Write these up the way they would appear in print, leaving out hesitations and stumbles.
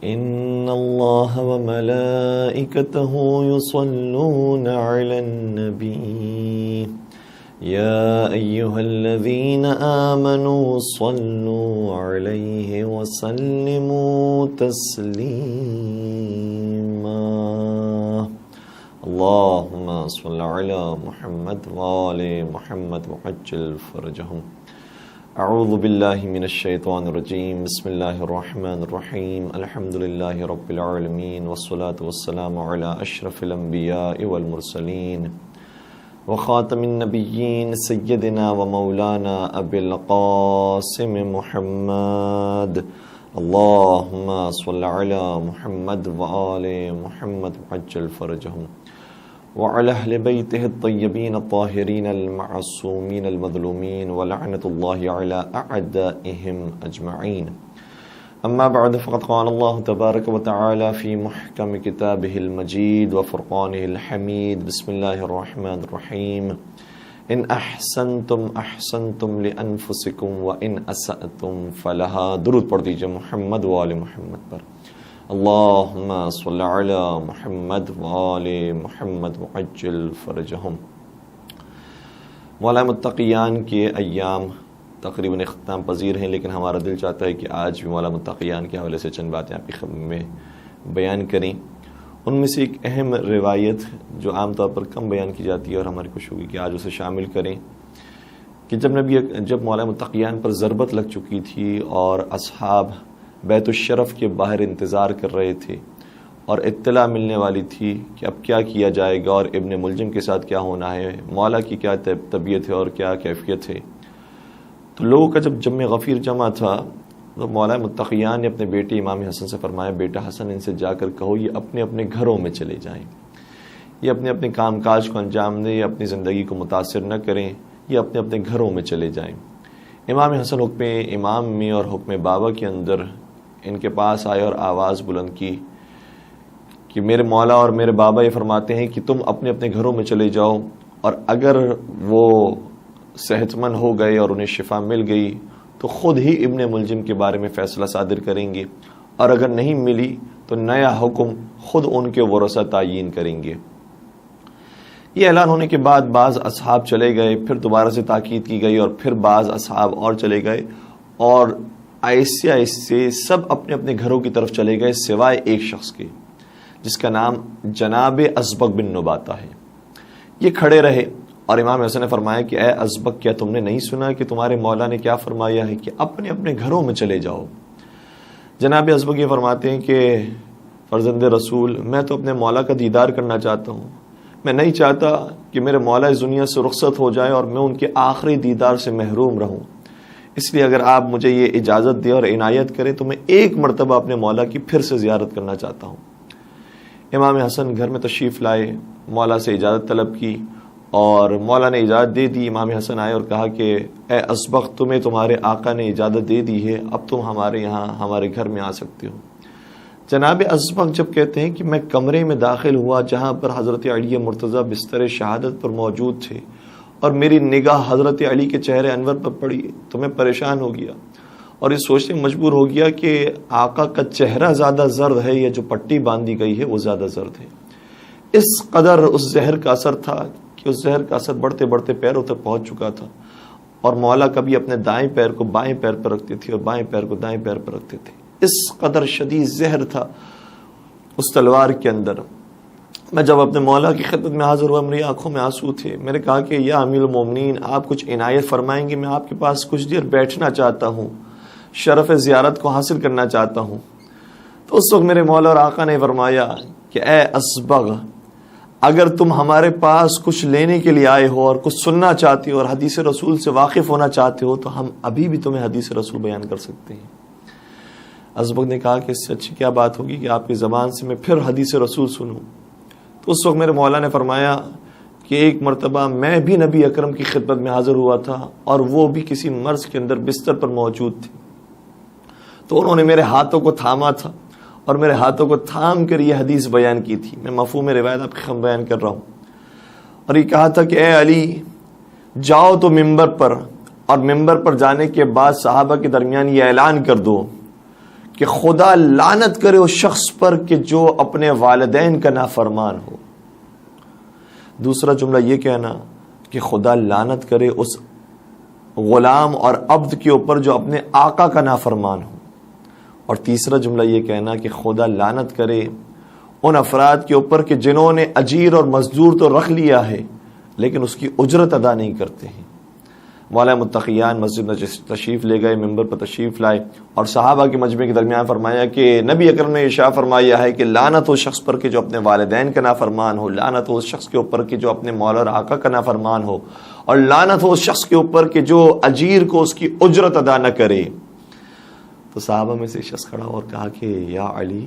إن الله وملائكته يصلون على النبي يا أيها الذين آمنوا صلوا عليه وسلموا تسليما اللهم صل على محمد وآل محمد وعجل فرجهم اعوذ باللہ من الشیطان الرجیم بسم اللہ الرحمن الرحیم الحمد للہ رب العالمین والصلاة والسلام علی اشرف الانبیاء والمرسلین وخاتم النبیین سیدنا ومولانا ابی القاسم محمد اللہم صل علی محمد وآل محمد وعجل فرجهم وعلى أهل بيته الطيبين الطاهرين المعصومين المظلومين ولعنة الله على أعدائهم أجمعين أما بعد فقد قال الله تبارك وتعالى في محكم كتابه المجيد وفرقانه الحميد بسم الله الرحمن الرحيم إن أحسنتم أحسنتم لأنفسكم وإن أسأتم فلها درود پڑھ دیجئے محمد وآل محمد پر اللہم صل علی محمد وآل محمد وعجل فرجہم۔ مولا متقیان کے ایام تقریباً اختتام پذیر ہیں، لیکن ہمارا دل چاہتا ہے کہ آج بھی مولا متقیان کے حوالے سے چند باتیں آپ کی خدمت میں بیان کریں۔ ان میں سے ایک اہم روایت جو عام طور پر کم بیان کی جاتی ہے اور ہماری کوشش ہوگی کہ آج اسے شامل کریں کہ جب مولا متقیان پر ضربت لگ چکی تھی اور اصحاب بیت الشرف کے باہر انتظار کر رہے تھے اور اطلاع ملنے والی تھی کہ اب کیا کیا جائے گا اور ابن ملجم کے ساتھ کیا ہونا ہے، مولا کی کیا طبیعت ہے اور کیا کیفیت ہے، تو لوگوں کا جب جمع غفیر جمع تھا تو مولا متقیان نے اپنے بیٹے امام حسن سے فرمایا، بیٹا حسن ان سے جا کر کہو یہ اپنے اپنے گھروں میں چلے جائیں، یہ اپنے اپنے کام کاج کو انجام دیں، یہ اپنی زندگی کو متاثر نہ کریں، یہ اپنے اپنے گھروں میں چلے جائیں۔ امام حسن حکم امام میں اور حکم بابا کے اندر ان کے پاس آئے اور آواز بلند کی کہ میرے مولا اور میرے بابا یہ فرماتے ہیں کہ تم اپنے اپنے گھروں میں چلے جاؤ، اور اگر وہ صحت مند ہو گئے اور انہیں شفا مل گئی تو خود ہی ابن ملجم کے بارے میں فیصلہ صادر کریں گے، اور اگر نہیں ملی تو نیا حکم خود ان کے ورثہ تعیین کریں گے۔ یہ اعلان ہونے کے بعد بعض اصحاب چلے گئے، پھر دوبارہ سے تاکید کی گئی اور پھر بعض اصحاب اور چلے گئے، اور آہستہ آہستہ سب اپنے اپنے گھروں کی طرف چلے گئے سوائے ایک شخص کے جس کا نام جناب ازبق بن نباتہ ہے۔ یہ کھڑے رہے اور امام حسن نے فرمایا کہ اے ازبق، کیا تم نے نہیں سنا کہ تمہارے مولا نے کیا فرمایا ہے کہ اپنے اپنے گھروں میں چلے جاؤ؟ جناب ازبق یہ فرماتے ہیں کہ فرزند رسول، میں تو اپنے مولا کا دیدار کرنا چاہتا ہوں، میں نہیں چاہتا کہ میرے مولا اس دنیا سے رخصت ہو جائے اور میں ان کے آخری دیدار سے محروم رہوں، اس لیے اگر آپ مجھے یہ اجازت دیں اور عنایت کریں تو میں ایک مرتبہ اپنے مولا کی پھر سے زیارت کرنا چاہتا ہوں۔ امام حسن گھر میں تشریف لائے، مولا سے اجازت طلب کی اور مولا نے اجازت دے دی۔ امام حسن آئے اور کہا کہ اے ازبق، تمہیں تمہارے آقا نے اجازت دے دی ہے، اب تم ہمارے یہاں ہمارے گھر میں آ سکتے ہو۔ جناب ازبق جب کہتے ہیں کہ میں کمرے میں داخل ہوا جہاں پر حضرت علی مرتضیٰ بستر شہادت پر موجود تھے اور میری نگاہ حضرت علی کے چہرے انور پر پڑی تو میں پریشان ہو گیا اور اس سوچنے مجبور ہو گیا کہ آقا کا چہرہ زیادہ زرد ہے یا جو پٹی باندھی گئی ہے وہ زیادہ زرد ہے۔ اس قدر اس زہر کا اثر تھا کہ اس زہر کا اثر بڑھتے بڑھتے پیروں تک پہنچ چکا تھا، اور مولا کبھی اپنے دائیں پیر کو بائیں پیر پر رکھتے تھے اور بائیں پیر کو دائیں پیر پر رکھتے تھے۔ اس قدر شدید زہر تھا اس تلوار کے اندر۔ میں جب اپنے مولا کی خدمت میں حاضر ہوا، میری آنکھوں میں آنسو تھے۔ میں نے کہا کہ یا امیر المومنین، آپ کچھ عنایت فرمائیں گے؟ میں آپ کے پاس کچھ دیر بیٹھنا چاہتا ہوں، شرف زیارت کو حاصل کرنا چاہتا ہوں۔ تو اس وقت میرے مولا اور آقا نے فرمایا کہ اے ازبغ، اگر تم ہمارے پاس کچھ لینے کے لیے آئے ہو اور کچھ سننا چاہتے ہو اور حدیث رسول سے واقف ہونا چاہتے ہو تو ہم ابھی بھی تمہیں حدیث رسول بیان کر سکتے ہیں۔ ازبغ نے کہا کہ اس سے اچھی کیا بات ہوگی کہ آپ کی زبان سے میں پھر حدیث رسول سنوں۔ تو اس وقت میرے مولا نے فرمایا کہ ایک مرتبہ میں بھی نبی اکرم کی خدمت میں حاضر ہوا تھا اور وہ بھی کسی مرض کے اندر بستر پر موجود تھی، تو انہوں نے میرے ہاتھوں کو تھاما تھا اور میرے ہاتھوں کو تھام کر یہ حدیث بیان کی تھی۔ میں مفہوم روایت آپ کے خم بیان کر رہا ہوں، اور یہ کہا تھا کہ اے علی، جاؤ تو ممبر پر، اور ممبر پر جانے کے بعد صحابہ کے درمیان یہ اعلان کر دو کہ خدا لعنت کرے اس شخص پر کہ جو اپنے والدین کا نافرمان ہو. دوسرا جملہ یہ کہنا کہ خدا لعنت کرے اس غلام اور عبد کے اوپر جو اپنے آقا کا نافرمان ہو. اور تیسرا جملہ یہ کہنا کہ خدا لعنت کرے ان افراد کے اوپر کہ جنہوں نے اجیر اور مزدور تو رکھ لیا ہے لیکن اس کی اجرت ادا نہیں کرتے ہیں. مولا متقیان مسجد میں تشریف لے گئے, ممبر پر تشریف لائے اور صحابہ کے مجمع کے درمیان فرمایا کہ نبی اکرم نے ارشاد فرمایا ہے کہ لعنت ہو شخص پر کہ جو اپنے والدین کا نافرمان ہو, لعنت ہو اس شخص کے اوپر کہ جو اپنے مولا اور آقا کا نافرمان ہو, اور لعنت ہو اس شخص کے اوپر کہ جو اجیر کو اس کی اجرت ادا نہ کرے. تو صحابہ میں سے شخص کھڑا اور کہا کہ یا علی,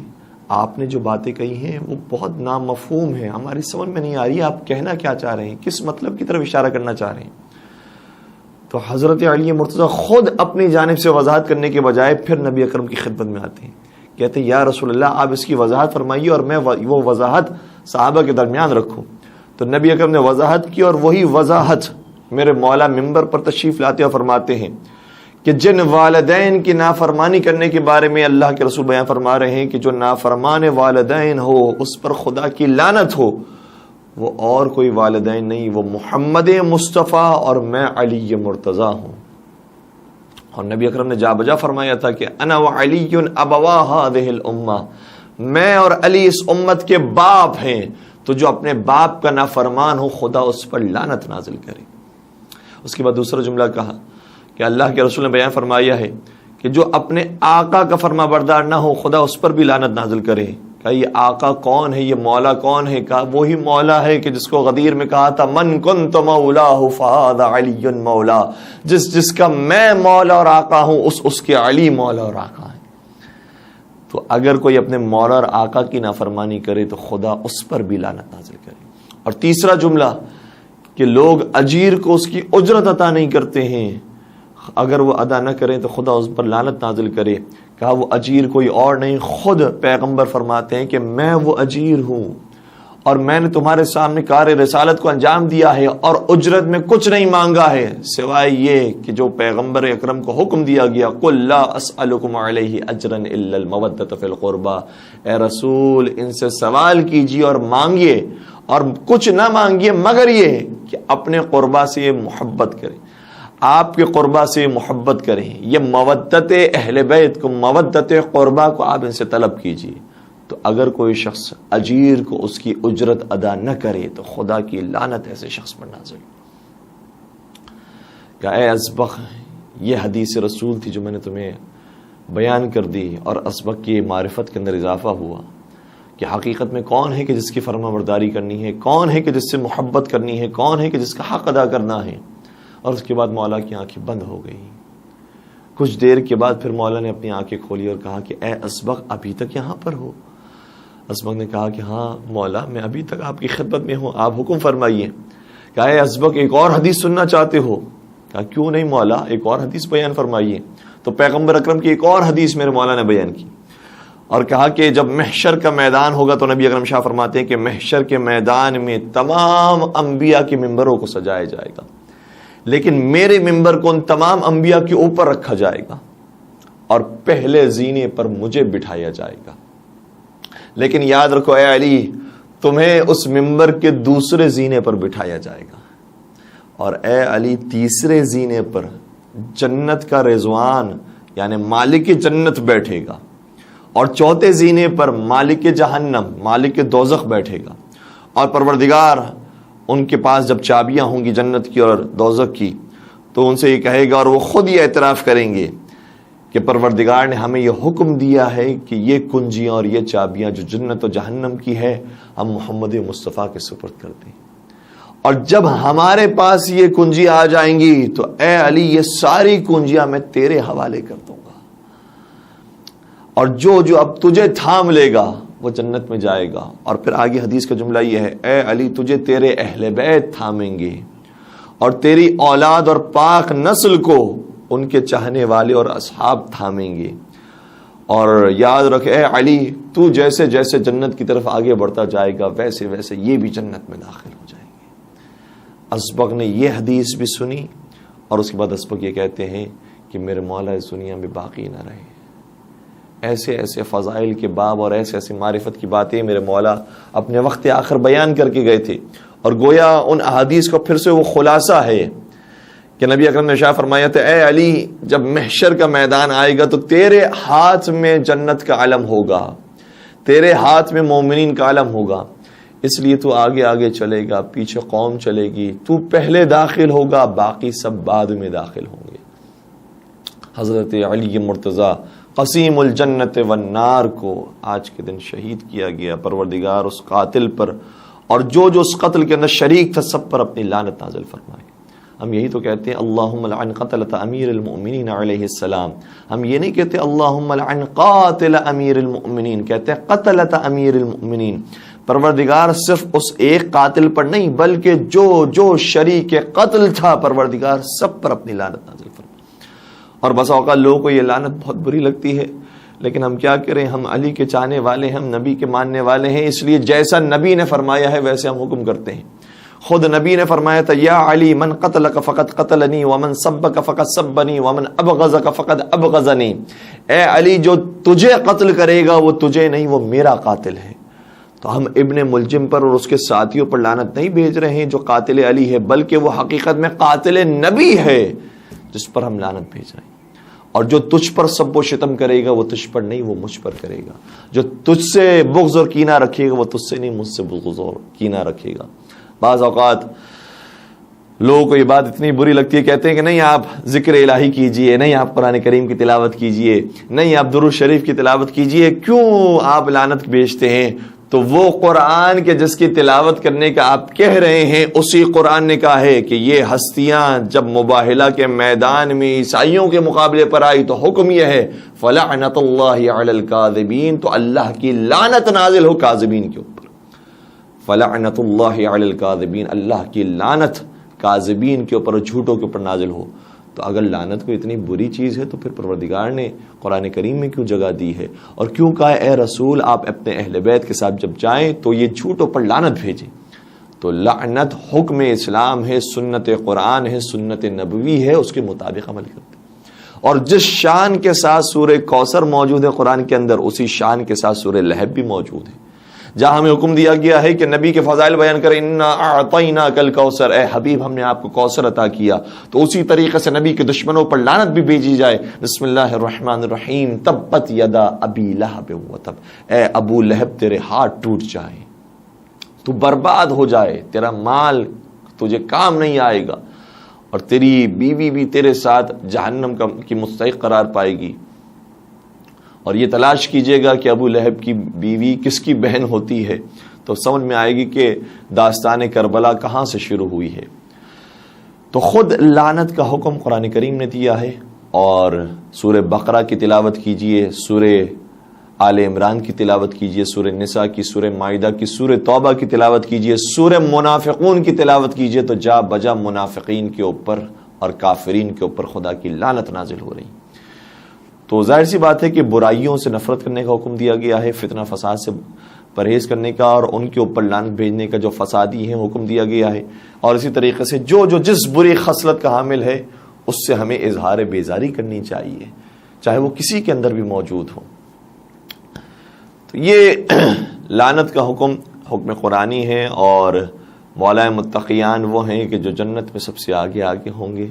آپ نے جو باتیں کہی ہیں وہ بہت نامفہوم ہیں, ہماری سمجھ میں نہیں آ رہی, آپ کہنا کیا چاہ رہے ہیں, کس مطلب کی طرف اشارہ کرنا چاہ رہے ہیں. تو حضرت علی مرتضیٰ خود اپنی جانب سے وضاحت کرنے کے بجائے پھر نبی اکرم کی خدمت میں آتے ہیں, کہتے ہیں یا رسول اللہ آپ اس کی وضاحت فرمائیے اور میں وہ وضاحت صحابہ کے درمیان رکھوں. تو نبی اکرم نے وضاحت کی اور وہی وضاحت میرے مولا ممبر پر تشریف لاتے اور فرماتے ہیں کہ جن والدین کی نافرمانی کرنے کے بارے میں اللہ کے رسول بیان فرما رہے ہیں کہ جو نافرمان والدین ہو اس پر خدا کی لعنت ہو, وہ اور کوئی والدین نہیں, وہ محمد مصطفیٰ اور میں علی مرتضیٰ ہوں. اور نبی اکرم نے جا بجا فرمایا تھا کہ انا وعلی ابوا هذه الامہ, میں اور علی اس امت کے باپ ہیں, تو جو اپنے باپ کا نافرمان ہو خدا اس پر لعنت نازل کرے. اس کے بعد دوسرا جملہ کہا کہ اللہ کے رسول نے بیان فرمایا ہے کہ جو اپنے آقا کا فرما بردار نہ ہو خدا اس پر بھی لعنت نازل کرے. کہ یہ آقا کون ہے, یہ مولا کون ہے؟ کہا وہی مولا ہے کہ جس کو غدیر میں کہا تھا من کنت مولاه فهذا علی مولا, جس کا میں مولا اور آقا ہوں اس کے علی مولا اور آقا ہے. تو اگر کوئی اپنے مولا اور آقا کی نافرمانی کرے تو خدا اس پر بھی لعنت نازل کرے. اور تیسرا جملہ کہ لوگ اجیر کو اس کی اجرت عطا نہیں کرتے ہیں, اگر وہ ادا نہ کریں تو خدا اس پر لعنت نازل کرے. کہا وہ اجیر کوئی اور نہیں, خود پیغمبر فرماتے ہیں کہ میں وہ اجیر ہوں اور میں نے تمہارے سامنے کار رسالت کو انجام دیا ہے اور اجرت میں کچھ نہیں مانگا ہے سوائے یہ کہ جو پیغمبر اکرم کو حکم دیا گیا قل لا اسألکم علیہ اجرا الا المودۃ فی القربى, اے رسول ان سے سوال کیجیے اور مانگیے اور کچھ نہ مانگیے مگر یہ کہ اپنے قربا سے محبت کریں, آپ کے قربا سے محبت کریں. یہ مودت اہل بیت کو, مودت قربا کو آپ ان سے طلب کیجیے. تو اگر کوئی شخص اجیر کو اس کی اجرت ادا نہ کرے تو خدا کی لعنت ایسے شخص پر نازل. کہ اے اسبق, یہ حدیث رسول تھی جو میں نے تمہیں بیان کر دی, اور اسبق کی معرفت کے اندر اضافہ ہوا کہ حقیقت میں کون ہے کہ جس کی فرما برداری کرنی ہے, کون ہے کہ جس سے محبت کرنی ہے, کون ہے کہ جس کا حق ادا کرنا ہے. اور اس کے بعد مولا کی آنکھیں بند ہو گئی. کچھ دیر کے بعد پھر مولا نے اپنی آنکھیں کھولی اور کہا کہ اے اسبق ابھی تک یہاں پر ہو؟ اسبق نے کہا کہ ہاں مولا میں ابھی تک آپ کی خدمت میں ہوں, آپ حکم فرمائیے. کہا اے اسبق ایک اور حدیث سننا چاہتے ہو؟ کہا کیوں نہیں مولا, ایک اور حدیث بیان فرمائیے. تو پیغمبر اکرم کی ایک اور حدیث میرے مولا نے بیان کی اور کہا کہ جب محشر کا میدان ہوگا تو نبی اکرم شاہ فرماتے ہیں کہ محشر کے میدان میں تمام انبیاء کے ممبروں کو سجایا جائے گا, لیکن میرے ممبر کو ان تمام انبیاء کے اوپر رکھا جائے گا اور پہلے زینے پر مجھے بٹھایا جائے گا. لیکن یاد رکھو اے علی, تمہیں اس ممبر کے دوسرے زینے پر بٹھایا جائے گا, اور اے علی تیسرے زینے پر جنت کا رضوان یعنی مالک جنت بیٹھے گا, اور چوتھے زینے پر مالک جہنم مالک دوزخ بیٹھے گا. اور پروردگار ان کے پاس جب چابیاں ہوں گی جنت کی اور دوزخ کی تو ان سے یہ کہے گا اور وہ خود یہ اعتراف کریں گے کہ پروردگار نے ہمیں یہ حکم دیا ہے کہ یہ کنجیاں اور یہ چابیاں جو جنت و جہنم کی ہے ہم محمد مصطفیٰ کے سپرد کر دیں. اور جب ہمارے پاس یہ کنجی آ جائیں گی تو اے علی یہ ساری کنجیاں میں تیرے حوالے کر دوں گا, اور جو اب تجھے تھام لے گا وہ جنت میں جائے گا. اور پھر آگے حدیث کا جملہ یہ ہے اے علی تجھے تیرے اہل بیت تھامیں گے اور تیری اولاد اور پاک نسل کو ان کے چاہنے والے اور اصحاب تھامیں گے. اور یاد رکھ اے علی تو جیسے جیسے جنت کی طرف آگے بڑھتا جائے گا ویسے ویسے یہ بھی جنت میں داخل ہو جائیں گے. اسبق نے یہ حدیث بھی سنی اور اس کے بعد اسبق یہ کہتے ہیں کہ میرے مولا اس دنیا میں باقی نہ رہے. ایسے ایسے فضائل کے باب اور ایسے ایسے معرفت کی باتیں میرے مولا اپنے وقت آخر بیان کر کے گئے تھے، اور گویا ان احادیث کو پھر سے وہ خلاصہ ہے کہ نبی اکرم نے شاہ فرمایا تھا اے علی جب محشر کا میدان آئے گا تو تیرے ہاتھ میں جنت کا علم ہوگا، تیرے ہاتھ میں مومنین کا علم ہوگا، اس لیے تو آگے آگے چلے گا، پیچھے قوم چلے گی، تو پہلے داخل ہوگا، باقی سب بعد میں داخل ہوں گے۔ حضرت علی مرتضی قسیم الجنت والنار کو آج کے دن شہید کیا گیا۔ پروردگار اس قاتل پر اور جو اس قتل کے اندر شریک تھا سب پر اپنی لعنت نازل فرمائے۔ ہم یہی تو کہتے ہیں اللہم لعن قتلۃ امیر المؤمنین علیہ السلام، ہم یہ نہیں کہتے اللہم لعن قاتل امیر المؤمنین، کہتے ہیں قتلۃ امیر المؤمنین۔ پروردگار صرف اس ایک قاتل پر نہیں بلکہ جو شریک قتل تھا پروردگار سب پر اپنی لعنت نازل فرمائے۔ اور بس اوقات لوگوں کو یہ لعنت بہت بری لگتی ہے، لیکن ہم کیا کریں، ہم علی کے چاہنے والے ہیں، ہم نبی کے ماننے والے ہیں، اس لیے جیسا نبی نے فرمایا ہے ویسے ہم حکم کرتے ہیں۔ خود نبی نے فرمایا تھا یا علی من قتلک فقد قتلنی ومن سبک فقد سبنی ومن ابغضک فقد ابغضنی، اے علی جو تجھے قتل کرے گا وہ تجھے نہیں، وہ میرا قاتل ہے۔ تو ہم ابن ملجم پر اور اس کے ساتھیوں پر لعنت نہیں بھیج رہے ہیں جو قاتل علی ہے، بلکہ وہ حقیقت میں قاتل نبی ہے جس پر ہم لعنت بھیج رہے ہیں۔ اور جو تجھ پر سب و شتم کرے گا وہ تجھ پر نہیں، وہ مجھ پر کرے گا۔ جو تجھ سے بغض اور کینہ رکھے گا وہ تجھ سے نہیں، مجھ سے بغض اور کینہ رکھے گا۔ بعض اوقات لوگوں کو یہ بات اتنی بری لگتی ہے، کہتے ہیں کہ نہیں آپ ذکر الہی کیجئے، نہیں آپ قرآن کریم کی تلاوت کیجئے، نہیں آپ درود شریف کی تلاوت کیجئے، کیوں آپ لعنت بھیجتے ہیں؟ تو وہ قرآن کے جس کی تلاوت کرنے کا آپ کہہ رہے ہیں اسی قرآن نے کہا ہے کہ یہ ہستیاں جب مباہلہ کے میدان میں عیسائیوں کے مقابلے پر آئی تو حکم یہ ہے فلعنت اللہ علی الکاذبین، تو اللہ کی لعنت نازل ہو کاذبین کے اوپر۔ فلعنت اللہ علی الکاذبین، اللہ کی لعنت کاذبین کے اوپر اور جھوٹوں کے اوپر نازل ہو۔ تو اگر لعنت کو اتنی بری چیز ہے تو پھر پروردگار نے قرآن کریم میں کیوں جگہ دی ہے، اور کیوں کہا اے رسول آپ اپنے اہل بیت کے ساتھ جب جائیں تو یہ جھوٹوں پر لعنت بھیجیں۔ تو لعنت حکم اسلام ہے، سنت قرآن ہے، سنت نبوی ہے، اس کے مطابق عمل کرتے ہیں۔ اور جس شان کے ساتھ سورہ کوثر موجود ہے قرآن کے اندر، اسی شان کے ساتھ سورہ لہب بھی موجود ہے، جہاں ہمیں حکم دیا گیا ہے کہ نبی کے فضائل بیان کریں، انا اعطیناک الکوثر، اے حبیب ہم نے آپ کو کوثر عطا کیا، تو اسی طریقے سے نبی کے دشمنوں پر لعنت بھی بھیجی جائے۔ بسم اللہ الرحمن الرحیم، تبت یدا ابی لہب وتب، اے ابو لہب تیرے ہاتھ ٹوٹ جائیں، تو برباد ہو جائے، تیرا مال تجھے کام نہیں آئے گا، اور تیری بیوی بھی تیرے ساتھ جہنم کی مستحق قرار پائے گی۔ اور یہ تلاش کیجئے گا کہ ابو لہب کی بیوی کس کی بہن ہوتی ہے، تو سمجھ میں آئے گی کہ داستان کربلا کہاں سے شروع ہوئی ہے۔ تو خود لعنت کا حکم قرآن کریم نے دیا ہے، اور سورہ بقرہ کی تلاوت کیجئے، سورہ آل عمران کی تلاوت کیجئے، سورہ نساء کی، سورہ مائدہ کی، سورہ توبہ کی تلاوت کیجئے، سورہ منافقون کی تلاوت کیجئے، تو جا بجا منافقین کے اوپر اور کافرین کے اوپر خدا کی لعنت نازل ہو رہی۔ تو ظاہر سی بات ہے کہ برائیوں سے نفرت کرنے کا حکم دیا گیا ہے، فتنہ فساد سے پرہیز کرنے کا، اور ان کے اوپر لعنت بھیجنے کا جو فسادی ہیں حکم دیا گیا ہے، اور اسی طریقے سے جو جس بری خصلت کا حامل ہے اس سے ہمیں اظہار بیزاری کرنی چاہیے، چاہے وہ کسی کے اندر بھی موجود ہو۔ تو یہ لعنت کا حکم قرآنی ہے، اور مولا متقیان وہ ہیں کہ جو جنت میں سب سے آگے آگے ہوں گے،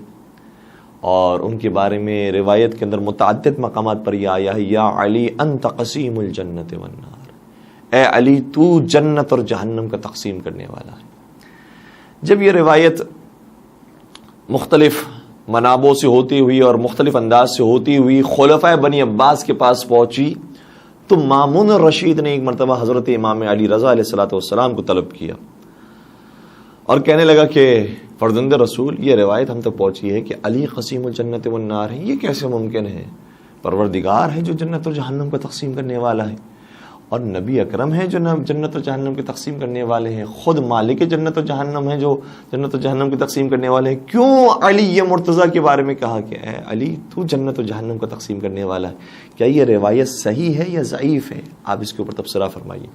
اور ان کے بارے میں روایت کے اندر متعدد مقامات پر یہ آیا ہے یا علی انت قسیم الجنت والنار، اے علی تو جنت اور جہنم کا تقسیم کرنے والا ہے۔ جب یہ روایت مختلف منابوں سے ہوتی ہوئی اور مختلف انداز سے ہوتی ہوئی خلفائے بنی عباس کے پاس پہنچی تو مامون الرشید نے ایک مرتبہ حضرت امام علی رضا علیہ الصلوۃ والسلام کو طلب کیا اور کہنے لگا کہ فرزند رسول یہ روایت ہم تک پہنچی ہے کہ علی قسیم الجنت والنار ہے، یہ کیسے ممکن ہے؟ پروردگار ہے جو جنت اور جہنم کو تقسیم کرنے والا ہے، اور نبی اکرم ہے جو جنت اور جہنم کی تقسیم کرنے والے ہیں، خود مالک جنت اور جہنم ہے جو جنت اور جہنم کی تقسیم کرنے والے ہیں، کیوں علی یہ مرتضیٰ کے بارے میں کہا کہ اے علی تو جنت اور جہنم کا تقسیم کرنے والا ہے؟ کیا یہ روایت صحیح ہے یا ضعیف ہے؟ آپ اس کے اوپر تبصرہ فرمائیے۔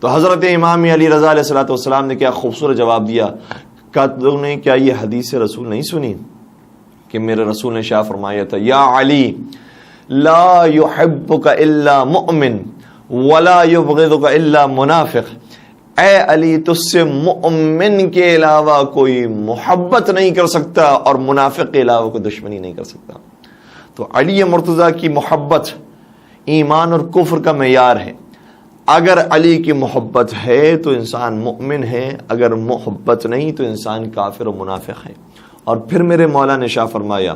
تو حضرت امام علی رضا علیہ الصلوۃ والسلام نے کیا خوبصورت جواب دیا، تم نے کیا یہ حدیث رسول نہیں سنی کہ میرے رسول نے شاہ فرمایا تھا یا علی لا يحبك الا مؤمن ولا يبغضك الا منافق، اے علی تجھ سے مؤمن کے علاوہ کوئی محبت نہیں کر سکتا اور منافق کے علاوہ کوئی دشمنی نہیں کر سکتا۔ تو علی مرتضیٰ کی محبت ایمان اور کفر کا معیار ہے۔ اگر علی کی محبت ہے تو انسان مؤمن ہے، اگر محبت نہیں تو انسان کافر و منافق ہے۔ اور پھر میرے مولا نے شاہ فرمایا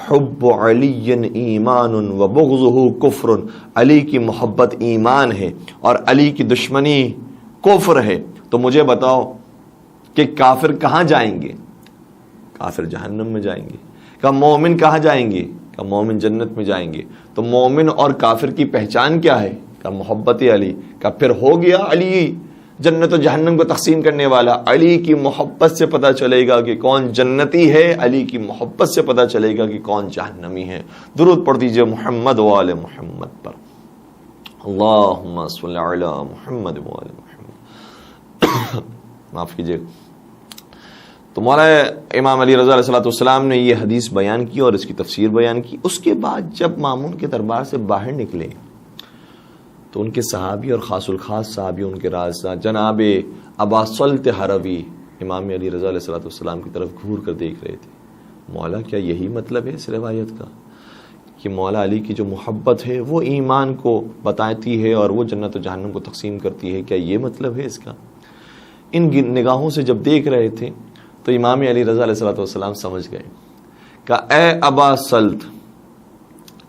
حب علی ایمان و بغضہ کفر، علی کی محبت ایمان ہے اور علی کی دشمنی کفر ہے۔ تو مجھے بتاؤ کہ کافر کہاں جائیں گے؟ کافر جہنم میں جائیں گے۔ کہ مومن کہاں جائیں گے؟ کہ مومن جنت میں جائیں گے۔ تو مومن اور کافر کی پہچان کیا ہے؟ کہ محبت علی۔ کہ پھر ہو گیا علی جنت و جہنم کو تقسیم کرنے والا۔ علی کی محبت سے پتہ چلے گا کہ کون جنتی ہے، علی کی محبت سے پتہ چلے گا کہ کون جہنمی ہے۔ درود پڑھ دیجئے محمد و آل محمد پر۔ اللہم صلی علی محمد و آل محمد۔ معاف کیجئے۔ تو مولا امام علی رضا علیہ السلام نے یہ حدیث بیان کی اور اس کی تفسیر بیان کی۔ اس کے بعد جب مامون کے دربار سے باہر نکلے تو ان کے صحابی اور خاص الخاص صحابی ان کے رازدار جناب ابا صلت حروی امام علی رضا علیہ السلام کی طرف گھور کر دیکھ رہے تھے۔ مولا کیا یہی مطلب ہے اس روایت کا کہ مولا علی کی جو محبت ہے وہ ایمان کو بتاتی ہے اور وہ جنت و جہنم کو تقسیم کرتی ہے؟ کیا یہ مطلب ہے اس کا؟ ان نگاہوں سے جب دیکھ رہے تھے تو امام علی رضا علیہ السلام سمجھ گئے کہ اے ابا صلت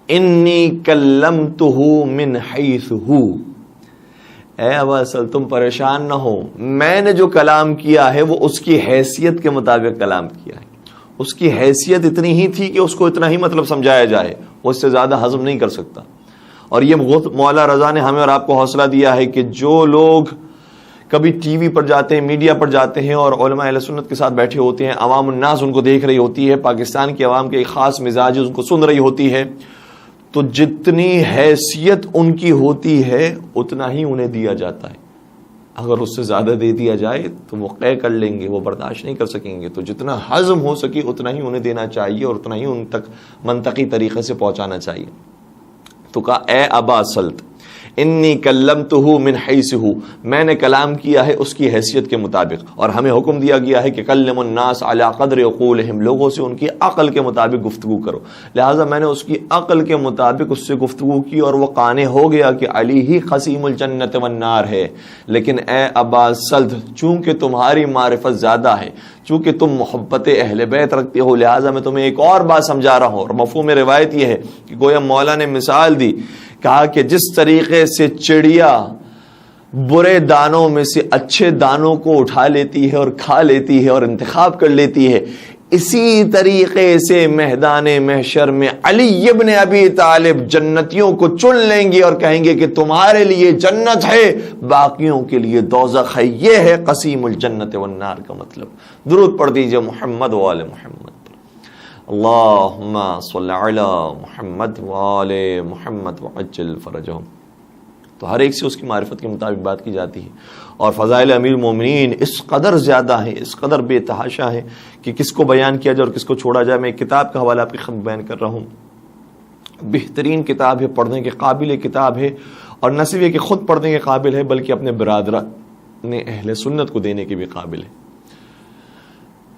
انی کلمتہ من حیث ہو، اے ابا صلت تم پریشان نہ ہو، میں نے جو کلام کیا ہے وہ اس کی حیثیت کے مطابق کلام کیا ہے۔ اس کی حیثیت اتنی ہی تھی کہ اس کو اتنا ہی مطلب سمجھایا جائے، وہ اس سے زیادہ ہضم نہیں کر سکتا۔ اور یہ مولا رضا نے ہمیں اور آپ کو حوصلہ دیا ہے کہ جو لوگ کبھی ٹی وی پر جاتے ہیں، میڈیا پر جاتے ہیں اور علماء اہل سنت کے ساتھ بیٹھے ہوتے ہیں، عوام الناس ان کو دیکھ رہی ہوتی ہے، پاکستان کی عوام کے ایک خاص مزاج ان کو سن رہی ہوتی ہے، تو جتنی حیثیت ان کی ہوتی ہے اتنا ہی انہیں دیا جاتا ہے۔ اگر اس سے زیادہ دے دیا جائے تو وہ قے کر لیں گے، وہ برداشت نہیں کر سکیں گے۔ تو جتنا ہضم ہو سکے اتنا ہی انہیں دینا چاہیے اور اتنا ہی ان تک منطقی طریقے سے پہنچانا چاہیے۔ تو کہا اے ابا صلت انی کلمتہ من حیث ہو، میں نے کلام کیا ہے اس کی حیثیت کے مطابق، اور ہمیں حکم دیا گیا ہے کہ کلم الناس علی قدر عقولہم، لوگوں سے ان کی عقل کے مطابق گفتگو کرو۔ لہٰذا میں نے اس کی عقل کے مطابق اس سے گفتگو کی اور وہ قانع ہو گیا کہ علی ہی قسیم الجنت والنار ہے۔ لیکن اے ابا صلت چونکہ تمہاری معرفت زیادہ ہے، چونکہ تم محبت اہل بیت رکھتے ہو، لہٰذا میں تمہیں ایک اور بات سمجھا رہا ہوں۔ اور مفہوم روایت یہ ہے کہ گویا مولا نے مثال دی، کہا کہ جس طریقے سے چڑیا برے دانوں میں سے اچھے دانوں کو اٹھا لیتی ہے اور کھا لیتی ہے اور انتخاب کر لیتی ہے، اسی طریقے سے میدان محشر میں علی ابن ابی طالب جنتیوں کو چن لیں گے اور کہیں گے کہ تمہارے لیے جنت ہے، باقیوں کے لیے دوزخ ہے۔ یہ ہے قسیم الجنت والنار کا مطلب۔ درود پڑھ دیجئے محمد و آل محمد۔ اللہم صلی علی محمد و آل محمد وعجل فرجہم۔ تو ہر ایک سے اس کی معرفت کے مطابق بات کی جاتی ہے، اور فضائل امیر المومنین اس قدر زیادہ ہیں، اس قدر بے تحاشا ہے کہ کس کو بیان کیا جائے اور کس کو چھوڑا جائے۔ میں ایک کتاب کا حوالہ آپ کی خدمت بیان کر رہا ہوں، بہترین کتاب ہے، پڑھنے کے قابل کتاب ہے، اور نہ صرف یہ کہ خود پڑھنے کے قابل ہے بلکہ اپنے برادران اہل سنت کو دینے کے بھی قابل ہے۔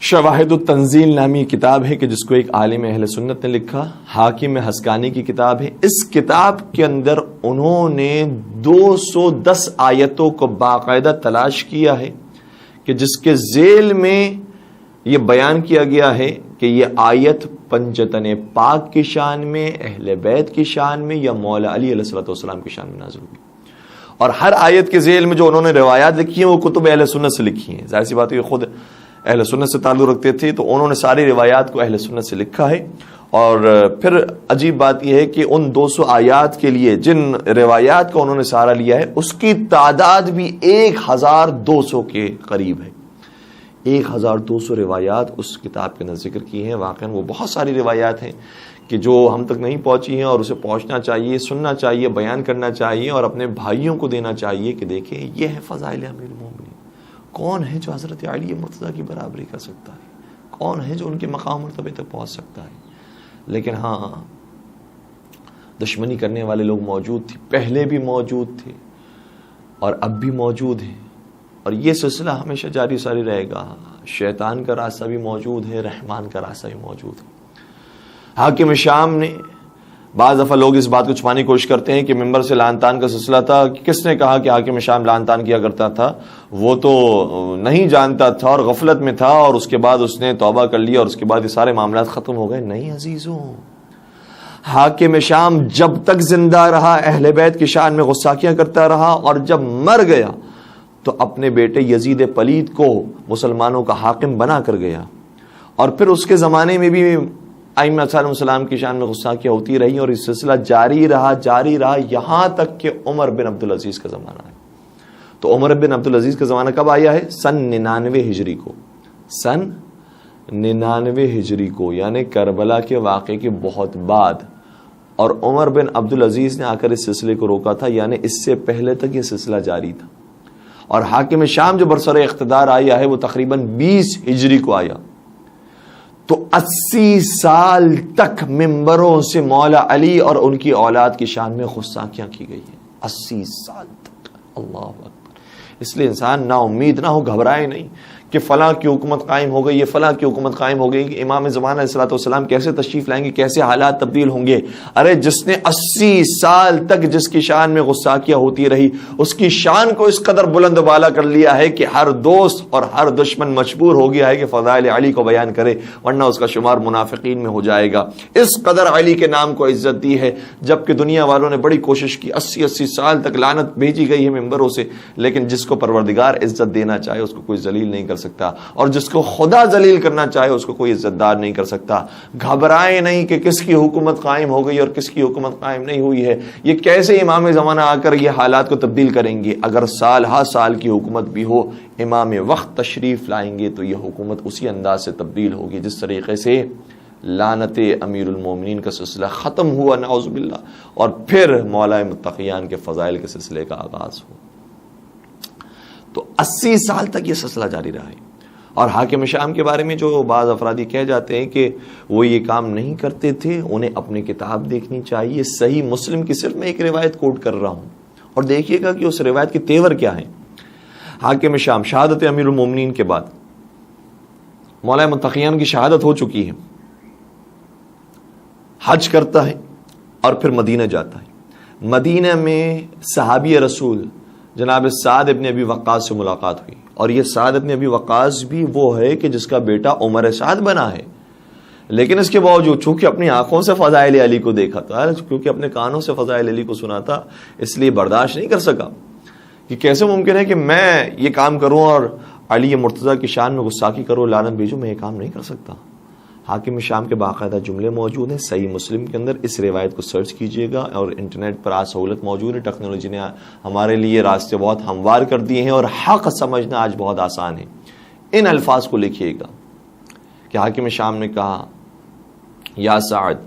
شواہد التنزیل نامی کتاب ہے کہ جس کو ایک عالم اہل سنت نے لکھا، حاکم حسکانی کی کتاب ہے۔ اس کتاب کے اندر انہوں نے 210 آیتوں کو باقاعدہ تلاش کیا ہے کہ جس کے ذیل میں یہ بیان کیا گیا ہے کہ یہ آیت پنجتن پاک کی شان میں، اہل بیت کی شان میں، یا مولا علی علیہ السلام کی شان میں نازل ہوئی۔ اور ہر آیت کے ذیل میں جو انہوں نے روایات لکھی ہیں وہ کتب اہل سنت سے لکھی ہیں۔ ظاہر سی بات ہے کہ خود اہل سنت سے تعلق رکھتے تھے تو انہوں نے ساری روایات کو اہل سنت سے لکھا ہے۔ اور پھر عجیب بات یہ ہے کہ ان 200 آیات کے لیے جن روایات کو انہوں نے سہارا لیا ہے اس کی تعداد بھی 1200 کے قریب ہے۔ 1200 روایات اس کتاب کے اندر ذکر کی ہیں۔ واقعاً وہ بہت ساری روایات ہیں کہ جو ہم تک نہیں پہنچی ہیں، اور اسے پہنچنا چاہیے، سننا چاہیے، بیان کرنا چاہیے، اور اپنے بھائیوں کو دینا چاہیے کہ دیکھیں یہ ہے فضائل امیر المومنین۔ کون ہے جو حضرت علی مرتضیٰ کی برابری کر سکتا ہے؟ کون ہے جو ان کے مقام مرتبے تک پہنچ سکتا ہے؟ لیکن ہاں، دشمنی کرنے والے لوگ موجود تھے، پہلے بھی موجود تھے اور اب بھی موجود ہیں، اور یہ سلسلہ ہمیشہ جاری ساری رہے گا۔ شیطان کا راستہ بھی موجود ہے، رحمان کا راستہ بھی موجود ہے۔ حاکم شام نے، بعض دفعہ لوگ اس بات کو چھپانے کی کوشش کرتے ہیں کہ ممبر سے لعن طعن کا سلسلہ تھا، کس نے کہا کہ حاکم شام لعن طعن کیا کرتا تھا؟ وہ تو نہیں جانتا تھا اور غفلت میں تھا، اور اس کے بعد اس نے توبہ کر لیا اور اس کے بعد یہ سارے معاملات ختم ہو گئے۔ نہیں عزیزوں، حاکم شام جب تک زندہ رہا اہل بیت کی شان میں غصاکیاں کرتا رہا، اور جب مر گیا تو اپنے بیٹے یزید پلید کو مسلمانوں کا حاکم بنا کر گیا، اور پھر اس کے زمانے میں بھی ائمہ علیہ السلام کی شان میں غصاکیاں ہوتی رہی، اور یہ سلسلہ جاری رہا یہاں تک کہ عمر بن عبدالعزیز کا زمانہ ہے۔ تو عمر بن عبدالعزیز کا زمانہ کب آیا ہے؟ سن 99 ہجری کو، سن 99 ہجری کو، یعنی کربلا کے واقعے کے بہت بعد، اور عمر بن عبدالعزیز نے آ کر اس سلسلے کو روکا تھا، یعنی اس سے پہلے تک یہ سلسلہ جاری تھا۔ اور حاکم شام جو برسر اقتدار آیا ہے وہ تقریباً 20 ہجری کو آیا، تو 80 سال تک ممبروں سے مولا علی اور ان کی اولاد کی شان میں غصاکیاں کی گئی ہیں، 80 سال تک۔ اللہ اکبر۔ اس لیے انسان نا امید نہ ہو، گھبرائے نہیں کہ فلاں کی حکومت قائم ہو گئی، یہ فلاں کی حکومت قائم ہو گئی، کہ امام زمانہ علیہ السلام کیسے تشریف لائیں گے، کیسے حالات تبدیل ہوں گے۔ ارے جس نے 80 سال تک جس کی شان میں غصاکیاں ہوتی رہی، اس کی شان کو اس قدر بلند بالا کر لیا ہے کہ ہر دوست اور ہر دشمن مجبور ہو گیا ہے کہ فضائل علی کو بیان کرے، ورنہ اس کا شمار منافقین میں ہو جائے گا۔ اس قدر علی کے نام کو عزت دی ہے، جبکہ دنیا والوں نے بڑی کوشش کی، 80 سال تک لعنت بھیجی گئی ہے ممبروں سے، لیکن جس کو پروردگار عزت دینا چاہے اس کو کوئی ذلیل نہیں کر سکتا، اور جس کو خدا ذلیل کرنا چاہے اس کو کوئی عزت دار نہیں کر سکتا۔ گھبرائیں نہیں کہ کس کی حکومت قائم ہو گئی اور کس کی حکومت قائم نہیں ہوئی ہے، یہ کیسے امام زمانہ آ کر یہ حالات کو تبدیل کریں گے۔ اگر سال ہا سال کی حکومت بھی ہو، امام وقت تشریف لائیں گے تو یہ حکومت اسی انداز سے تبدیل ہوگی جس طریقے سے لعنت امیر المومنین کا سلسلہ ختم ہوا، نعوذ باللہ، اور پھر مولا متقیان کے فضائل کے سلسلے کا آغاز ہو۔ تو 80 سال تک یہ سلسلہ جاری رہا ہے۔ اور حاکم شام کے بارے میں جو بعض افرادی کہہ جاتے ہیں کہ وہ یہ کام نہیں کرتے تھے، انہیں اپنی کتاب دیکھنی چاہیے۔ صحیح مسلم کی صرف میں ایک روایت کوٹ کر رہا ہوں، اور دیکھیے گا کہ اس روایت کے تیور کیا ہیں۔ حاکم شام شہادت امیر المومنین کے بعد مولا متقیان کی شہادت ہو چکی ہے، حج کرتا ہے اور پھر مدینہ جاتا ہے۔ مدینہ میں صحابی رسول جناب سعد ابن ابی وقاص سے ملاقات ہوئی، اور یہ سعد ابن ابی وقاص بھی وہ ہے کہ جس کا بیٹا عمر سعد بنا ہے، لیکن اس کے باوجود چونکہ اپنی آنکھوں سے فضائل علی کو دیکھا تھا، کیونکہ اپنے کانوں سے فضائل علی کو سنا تھا، اس لیے برداشت نہیں کر سکا کہ کیسے ممکن ہے کہ میں یہ کام کروں اور علی مرتضیٰ کی شان میں غصاکی کروں، لعنت بھیجوں، میں یہ کام نہیں کر سکتا۔ حاکم شام کے باقاعدہ جملے موجود ہیں صحیح مسلم کے اندر، اس روایت کو سرچ کیجئے گا، اور انٹرنیٹ پر آج سہولت موجود ہے، ٹیکنالوجی نے ہمارے لیے راستے بہت ہموار کر دیے ہیں، اور حق سمجھنا آج بہت آسان ہے۔ ان الفاظ کو لکھیے گا کہ حاکم شام نے کہا، یا سعد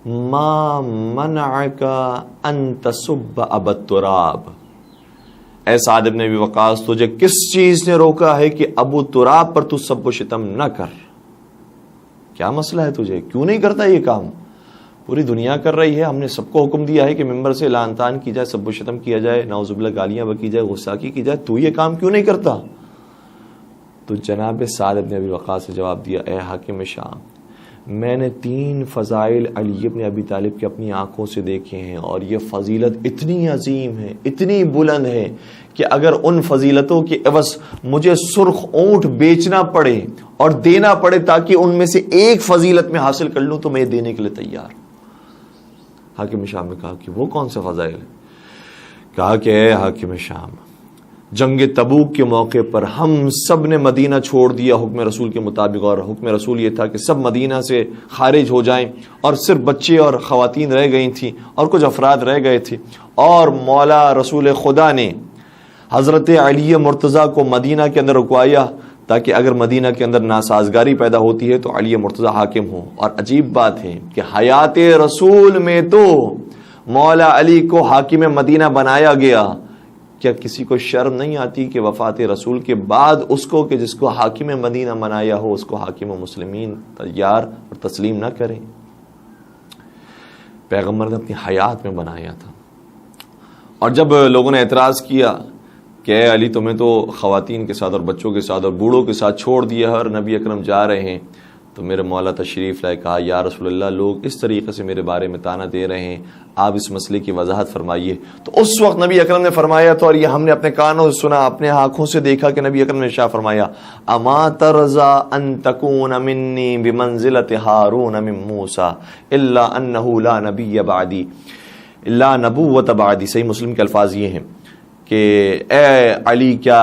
ما منعک ان تسب ابا التراب، اے سعد ابن ابی وقاص تجھے کس چیز نے روکا ہے کہ ابو تراب پر تو سب و شتم نہ کر؟ کیا مسئلہ ہے تجھے، کیوں نہیں کرتا یہ کام؟ پوری دنیا کر رہی ہے، ہم نے سب کو حکم دیا ہے کہ ممبر سے لعن طعن کی جائے، سب و شتم کیا جائے، نعوذ باللہ گالیاں بکی جائے، غصاکی کی جائے، تو یہ کام کیوں نہیں کرتا؟ تو جناب سعد ابن ابی وقاص نے جواب دیا، اے حاکم شام، میں نے 3 فضائل علی ابن ابی طالب کے اپنی آنکھوں سے دیکھے ہیں، اور یہ فضیلت اتنی عظیم ہے، اتنی بلند ہے کہ اگر ان فضیلتوں کے عوض مجھے سرخ اونٹ بیچنا پڑے اور دینا پڑے تاکہ ان میں سے ایک فضیلت میں حاصل کر لوں تو میں دینے کے لیے تیار۔ حاکم شام نے کہا کہ وہ کون سے فضائل ہیں؟ کہا کہ اے حاکم شام، جنگ تبوک کے موقع پر ہم سب نے مدینہ چھوڑ دیا حکم رسول کے مطابق، اور حکم رسول یہ تھا کہ سب مدینہ سے خارج ہو جائیں، اور صرف بچے اور خواتین رہ گئی تھیں اور کچھ افراد رہ گئے تھے، اور مولا رسول خدا نے حضرت علی مرتضیٰ کو مدینہ کے اندر رکوایا تاکہ اگر مدینہ کے اندر ناسازگاری پیدا ہوتی ہے تو علی مرتضیٰ حاکم ہو۔ اور عجیب بات ہے کہ حیات رسول میں تو مولا علی کو حاکم مدینہ بنایا گیا، کیا کسی کو شرم نہیں آتی کہ وفات رسول کے بعد اس کو کہ جس کو حاکم مدینہ بنایا ہو اس کو حاکم مسلمین تیار اور تسلیم نہ کریں؟ پیغمبر نے اپنی حیات میں بنایا تھا. اور جب لوگوں نے اعتراض کیا کہ اے علی تمہیں تو خواتین کے ساتھ اور بچوں کے ساتھ اور بوڑھوں کے ساتھ چھوڑ دیا ہے اور نبی اکرم جا رہے ہیں، تو میرے مولا تشریف لائے کہا یا رسول اللہ لوگ اس طریقے سے میرے بارے میں تانا دے رہے ہیں، آپ اس مسئلے کی وضاحت فرمائیے. تو اس وقت نبی اکرم نے فرمایا تو، اور یہ ہم نے اپنے کانوں سے سنا، اپنے آنکھوں سے دیکھا کہ نبی اکرم نے ارشاد فرمایا اما ترضى ان تكون مني بمنزلة هارون من موسى الا انه لا نبي بعدي لا نبوت بعدی. صحیح مسلم کے الفاظ یہ ہیں کہ اے علی کیا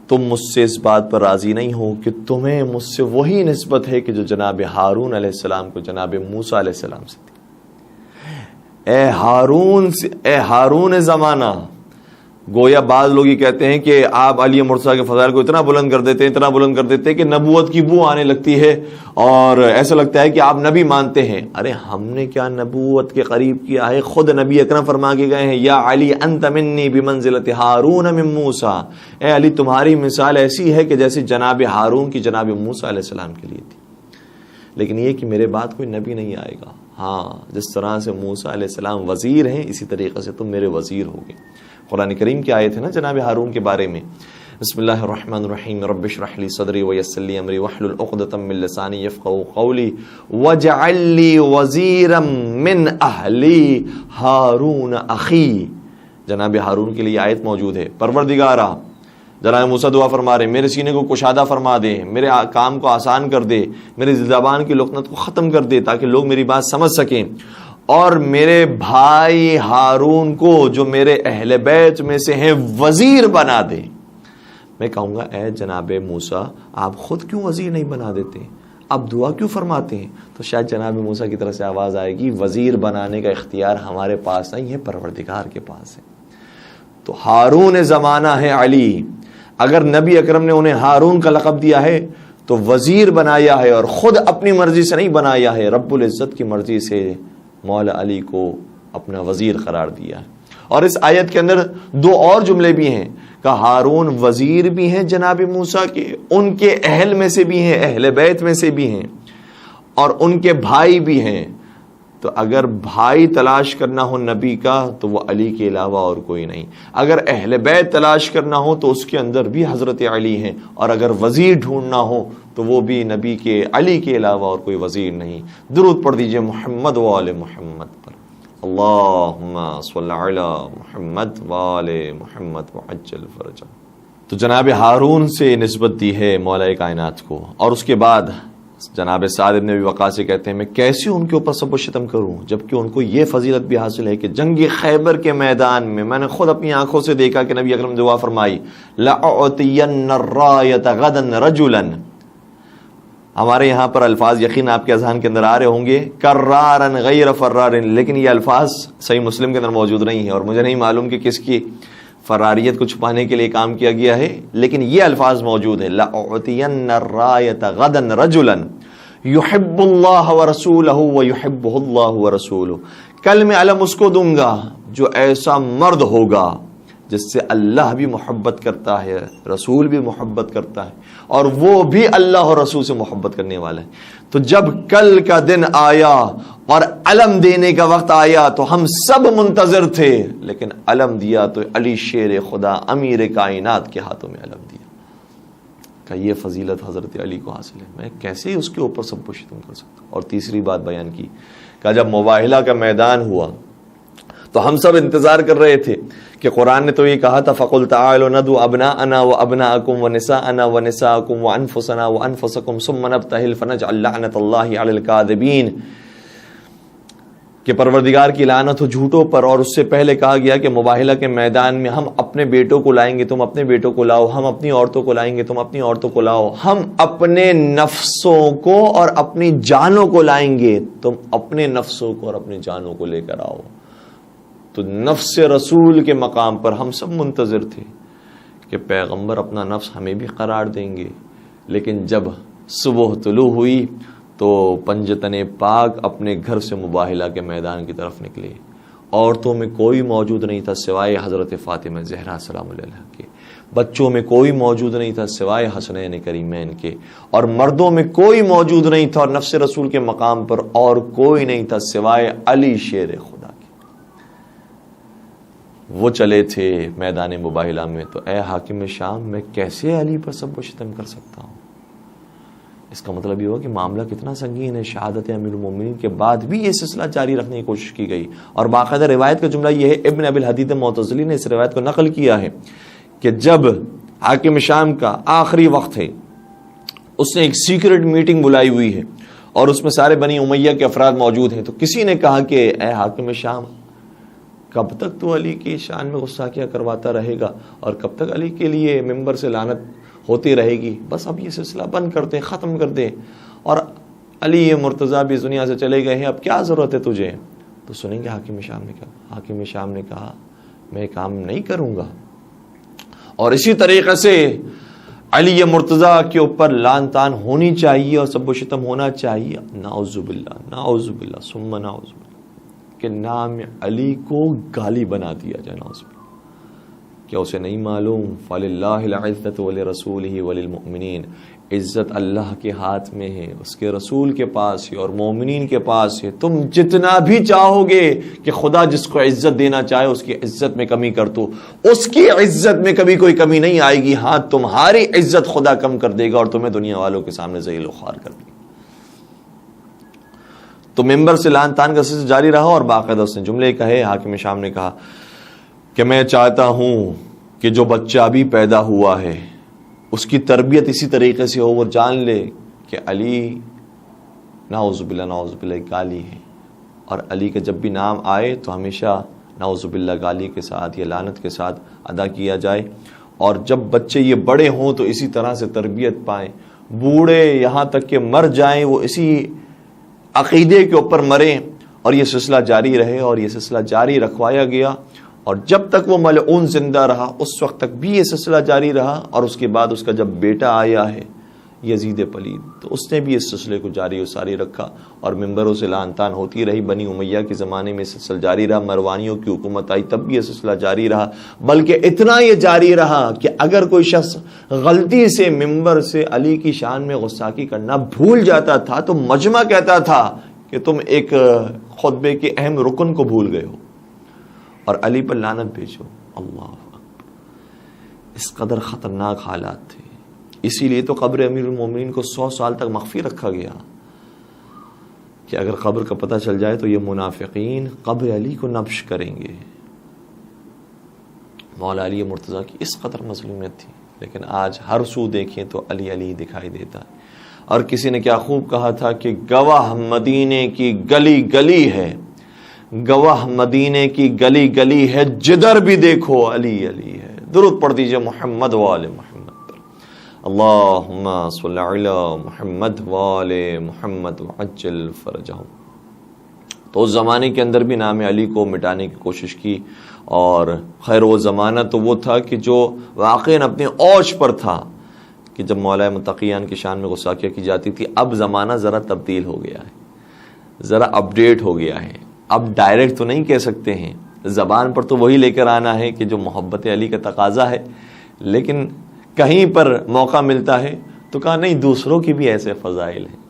تم مجھ سے اس بات پر راضی نہیں ہو کہ تمہیں مجھ سے وہی نسبت ہے کہ جو جناب ہارون علیہ السلام کو جناب موسیٰ علیہ السلام سے تھی. اے ہارون زمانہ. گویا بعض لوگ یہ کہتے ہیں کہ آپ علی مرتضیٰ کے فضائل کو اتنا بلند کر دیتے ہیں کہ نبوت کی بو آنے لگتی ہے اور ایسا لگتا ہے کہ آپ نبی مانتے ہیں. ارے ہم نے کیا نبوت کے قریب کیا ہے؟ خود نبی اکرم فرما کے گئے ہیں یا علی انت منی بمنزلۃ ہارون من موسیٰ. اے علی تمہاری مثال ایسی ہے کہ جیسے جناب ہارون کی جناب موسیٰ علیہ السلام کے لیے تھی. لیکن یہ کہ میرے بعد کوئی نبی نہیں آئے گا. ہاں جس طرح سے موسیٰ علیہ السلام وزیر ہیں اسی طریقے سے تم میرے وزیر ہوگے. قرآن کریم کی آیت ہے نا جناب ہارون کے بارے میں. بسم اللہ الرحمن الرحیم رب اشرح لی صدری ویسر لی امری واحلل عقدۃ من لسانی یفقهوا قولی واجعل لی وزیرا من اہلی ہارون اخی. جناب ہارون کے لیے آیت موجود ہے. پروردگارا، جناب موسیٰ دعا فرما رہے میرے سینے کو کشادہ فرما دے، میرے کام کو آسان کر دے، میری زبان کی لکنت کو ختم کر دے تاکہ لوگ میری بات سمجھ سکیں، اور میرے بھائی ہارون کو جو میرے اہل بیت میں سے ہیں وزیر بنا دے. میں کہوں گا اے جناب موسیٰ آپ خود کیوں وزیر نہیں بنا دیتے؟ آپ دعا کیوں فرماتے ہیں؟ تو شاید جناب موسیٰ کی طرف سے آواز آئے گی وزیر بنانے کا اختیار ہمارے پاس نہیں ہے، پروردگار کے پاس ہے. تو ہارون زمانہ ہے علی. اگر نبی اکرم نے انہیں ہارون کا لقب دیا ہے تو وزیر بنایا ہے اور خود اپنی مرضی سے نہیں بنایا ہے، رب العزت کی مرضی سے مولا علی کو اپنا وزیر قرار دیا ہے. اور اس آیت کے اندر دو اور جملے بھی ہیں کہ ہارون وزیر بھی ہیں جناب موسیٰ کے، ان کے اہل میں سے بھی ہیں، اہل بیت میں سے بھی ہیں، اور ان کے بھائی بھی ہیں. تو اگر بھائی تلاش کرنا ہو نبی کا تو وہ علی کے علاوہ اور کوئی نہیں. اگر اہل بیت تلاش کرنا ہو تو اس کے اندر بھی حضرت علی ہیں، اور اگر وزیر ڈھونڈنا ہو تو وہ بھی نبی کے علی کے علاوہ اور کوئی وزیر نہیں. درود پڑھ دیجئے محمد و آل محمد پر. اللہم صل علی محمد و آل محمد وعجل فرجہ. تو جناب ہارون سے نسبت دی ہے مولا کائنات کو. اور اس کے بعد جناب سعد بن ابی وقاص سے کہتے ہیں میں کیسے ان کے اوپر سب و شتم کروں، جبکہ ان کو یہ فضیلت بھی حاصل ہے کہ جنگ خیبر کے میدان میں نے خود اپنی آنکھوں سے دیکھا کہ نبی اکرم دعا فرمائی لأعطین الرایۃ غدا رجلا. ہمارے یہاں پر الفاظ یقین آپ کے اذہان کے اندر آ رہے ہوں گے کرارا غیر فرار، لیکن یہ الفاظ صحیح مسلم کے اندر موجود نہیں ہیں، اور مجھے نہیں معلوم کہ کس کی فراریت کو چھپانے کے لیے کام کیا گیا ہے، لیکن یہ الفاظ موجود ہیں لأعطین الرایۃ غدا رجلا یحب اللہ ورسولہ ویحبہ اللہ ورسولہ. کل میں علم اس کو دوں گا جو ایسا مرد ہوگا جس سے اللہ بھی محبت کرتا ہے، رسول بھی محبت کرتا ہے، اور وہ بھی اللہ اور رسول سے محبت کرنے والا ہے. تو جب کل کا دن آیا اور علم دینے کا وقت آیا تو ہم سب منتظر تھے، لیکن علم دیا تو علی شیر خدا امیر کائنات کے ہاتھوں میں علم دیا. کہ یہ فضیلت حضرت علی کو حاصل ہے، میں کیسے اس کے اوپر سب کو شتم کر سکتا ہوں. اور تیسری بات بیان کی کہ جب مباہلہ کا میدان ہوا تو ہم سب انتظار کر رہے تھے کہ قرآن نے تو یہ کہا تھا فَقُلْ تَعَالُوا نَدْعُ أَبْنَاءَنَا وَأَبْنَاءَكُمْ وَنِسَاءَنَا وَنِسَاءَكُمْ وَأَنفُسَنَا وَأَنفُسَكُمْ ثُمَّ نَبْتَهِلْ فَنَجْعَلْ لَعْنَةَ اللَّهِ عَلَى الْكَاذِبِينَ. کہ پروردگار کی لعنت ہو جھوٹوں پر. اور اس سے پہلے کہا گیا کہ مباہلہ کے میدان میں ہم اپنے بیٹوں کو لائیں گے، تم اپنے بیٹوں کو لاؤ، ہم اپنی عورتوں کو لائیں گے، تم اپنی عورتوں کو لاؤ، ہم اپنے نفسوں کو اور اپنی جانوں کو لائیں گے، تم اپنے نفسوں کو اور اپنی جانوں کو لے کر آؤ. تو نفس رسول کے مقام پر ہم سب منتظر تھے کہ پیغمبر اپنا نفس ہمیں بھی قرار دیں گے. لیکن جب صبح طلوع ہوئی تو پنجتن پاک اپنے گھر سے مباہلہ کے میدان کی طرف نکلے. عورتوں میں کوئی موجود نہیں تھا سوائے حضرت فاطمہ زہرا سلام علیہا کے، بچوں میں کوئی موجود نہیں تھا سوائے حسنین کریمین کے، اور مردوں میں کوئی موجود نہیں تھا، اور نفس رسول کے مقام پر اور کوئی نہیں تھا سوائے علی شیر خدا. وہ چلے تھے میدان مباہلہ میں، تو اے حاکم شام میں کیسے علی پر سب و شتم کر سکتا ہوں؟ اس کا مطلب یہ ہوا کہ معاملہ کتنا سنگین ہے۔ شہادت امیر المومنین کے بعد بھی یہ سلسلہ جاری رکھنے کی کوشش کی گئی، اور باقاعدہ روایت کا جملہ یہ ہے، ابن ابی الحدید معتزلی نے اس روایت کو نقل کیا ہے کہ جب حاکم شام کا آخری وقت ہے، اس نے ایک سیکرٹ میٹنگ بلائی ہوئی ہے اور اس میں سارے بنی امیہ کے افراد موجود ہیں، تو کسی نے کہا کہ اے حاکم شام، کب تک تو علی کی شان میں غصہ کیا کرواتا رہے گا، اور کب تک علی کے لیے ممبر سے لعنت ہوتی رہے گی؟ بس اب یہ سلسلہ بند کر دیں، ختم کر دیں، اور علی مرتضیٰ بھی اس دنیا سے چلے گئے ہیں، اب کیا ضرورت ہے تجھے؟ تو سنیں گے حاکم شام نے کہا، حاکم شام نے کہا میں کام نہیں کروں گا، اور اسی طریقے سے علی مرتضیٰ کے اوپر لعن طعن ہونی چاہیے اور سب و شتم ہونا چاہیے۔ نعوذ باللہ، نعوذ باللہ، ثم نعوذ باللہ، کہ نام علی کو گالی بنا دیا جائے، نعوذ باللہ۔ کیا اسے نہیں معلوم؟ فَلِلَّهِ الْعِزَّةُ وَلِرَسُولِهِ وَلِلْمُؤْمِنِينَ، عزت اللہ کے ہاتھ میں ہے، اس کے رسول کے پاس ہے اور مومنین کے پاس ہے۔ تم جتنا بھی چاہو گے کہ خدا جس کو عزت دینا چاہے اس کی عزت میں کمی کر دو، اس کی عزت میں کبھی کوئی کمی نہیں آئے گی، ہاں تمہاری عزت خدا کم کر دے گا اور تمہیں دنیا والوں کے سامنے ذلیل و خوار کر دے گا۔ تو ممبر سے لعن طعن کا سلسلہ جاری رہا، اور باقاعدہ اس نے جملے کہے۔ حاکم شام نے کہا کہ میں چاہتا ہوں کہ جو بچہ ابھی پیدا ہوا ہے اس کی تربیت اسی طریقے سے ہو، وہ جان لے کہ علی نعوذ باللہ، نعوذ باللہ گالی ہے، اور علی کا جب بھی نام آئے تو ہمیشہ نعوذ باللہ گالی کے ساتھ یا لعنت کے ساتھ ادا کیا جائے، اور جب بچے یہ بڑے ہوں تو اسی طرح سے تربیت پائیں، بوڑھے یہاں تک کہ مر جائیں وہ اسی عقیدے کے اوپر مریں، اور یہ سلسلہ جاری رہے، اور یہ سلسلہ جاری رکھوایا گیا، اور جب تک وہ ملعون زندہ رہا اس وقت تک بھی یہ سلسلہ جاری رہا، اور اس کے بعد اس کا جب بیٹا آیا ہے یزید پلید تو اس نے بھی اس سلسلے کو جاری و ساری رکھا، اور ممبروں سے لعن طعن ہوتی رہی۔ بنی امیہ کے زمانے میں سلسلہ جاری رہا، مروانیوں کی حکومت آئی تب بھی یہ سلسلہ جاری رہا، بلکہ اتنا یہ جاری رہا کہ اگر کوئی شخص غلطی سے ممبر سے علی کی شان میں غستاخی کرنا بھول جاتا تھا تو مجمع کہتا تھا کہ تم ایک خطبے کے اہم رکن کو بھول گئے ہو اور علی پر لعنت بھیجو۔ اللہ اکبر، اس قدر خطرناک حالات تھے۔ اسی لیے تو قبر امیر المومنین کو 100 سال تک مخفی رکھا گیا کہ اگر قبر کا پتہ چل جائے تو یہ منافقین قبر علی کو نبش کریں گے۔ مولا علی مرتضیٰ کی اس قدر مظلومیت تھی، لیکن آج ہر سو دیکھیں تو علی علی دکھائی دیتا ہے۔ اور کسی نے کیا خوب کہا تھا کہ گواہ مدینے کی گلی گلی ہے، گواہ مدینے کی گلی گلی ہے، جدھر بھی دیکھو علی علی ہے۔ درود پڑھ دیجئے محمد وآل محمد پر، اللہم صلی علی محمد وآل محمد وعجل فرجہم۔ تو اس زمانے کے اندر بھی نام علی کو مٹانے کی کوشش کی، اور خیر وہ زمانہ تو وہ تھا کہ جو واقعاً اپنے اوج پر تھا کہ جب مولا متقیان کی شان میں غصاخیہ کی جاتی تھی۔ اب زمانہ ذرا تبدیل ہو گیا ہے، ذرا اپڈیٹ ہو گیا ہے، اب ڈائریکٹ تو نہیں کہہ سکتے ہیں، زبان پر تو وہی لے کر آنا ہے کہ جو محبت علی کا تقاضا ہے، لیکن کہیں پر موقع ملتا ہے تو کہا نہیں دوسروں کی بھی ایسے فضائل ہیں،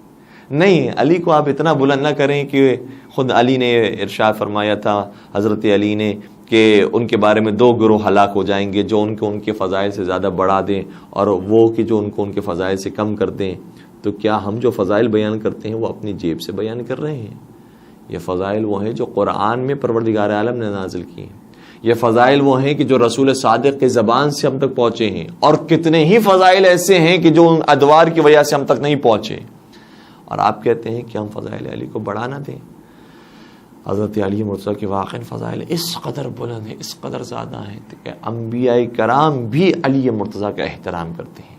نہیں علی کو آپ اتنا بلند نہ کریں کہ خود علی نے ارشاد فرمایا تھا حضرت علی نے کہ ان کے بارے میں 2 گروہ ہلاک ہو جائیں گے، جو ان کو ان کے فضائل سے زیادہ بڑھا دیں اور وہ کہ جو ان کو ان کے فضائل سے کم کر دیں۔ تو کیا ہم جو فضائل بیان کرتے ہیں وہ اپنی جیب سے بیان کر رہے ہیں؟ یہ فضائل وہ ہیں جو قرآن میں پروردگار عالم نے نازل کی ہیں، یہ فضائل وہ ہیں کہ جو رسول صادق کی زبان سے ہم تک پہنچے ہیں، اور کتنے ہی فضائل ایسے ہیں کہ جو ان ادوار کی وجہ سے ہم تک نہیں پہنچے، اور آپ کہتے ہیں کہ ہم فضائل علی کو بڑھا نہ دیں۔ حضرت علی مرتضیٰ کے واقع فضائل اس قدر بلند ہیں، اس قدر زیادہ ہیں کہ انبیاء کرام بھی علی مرتضیٰ کا احترام کرتے ہیں،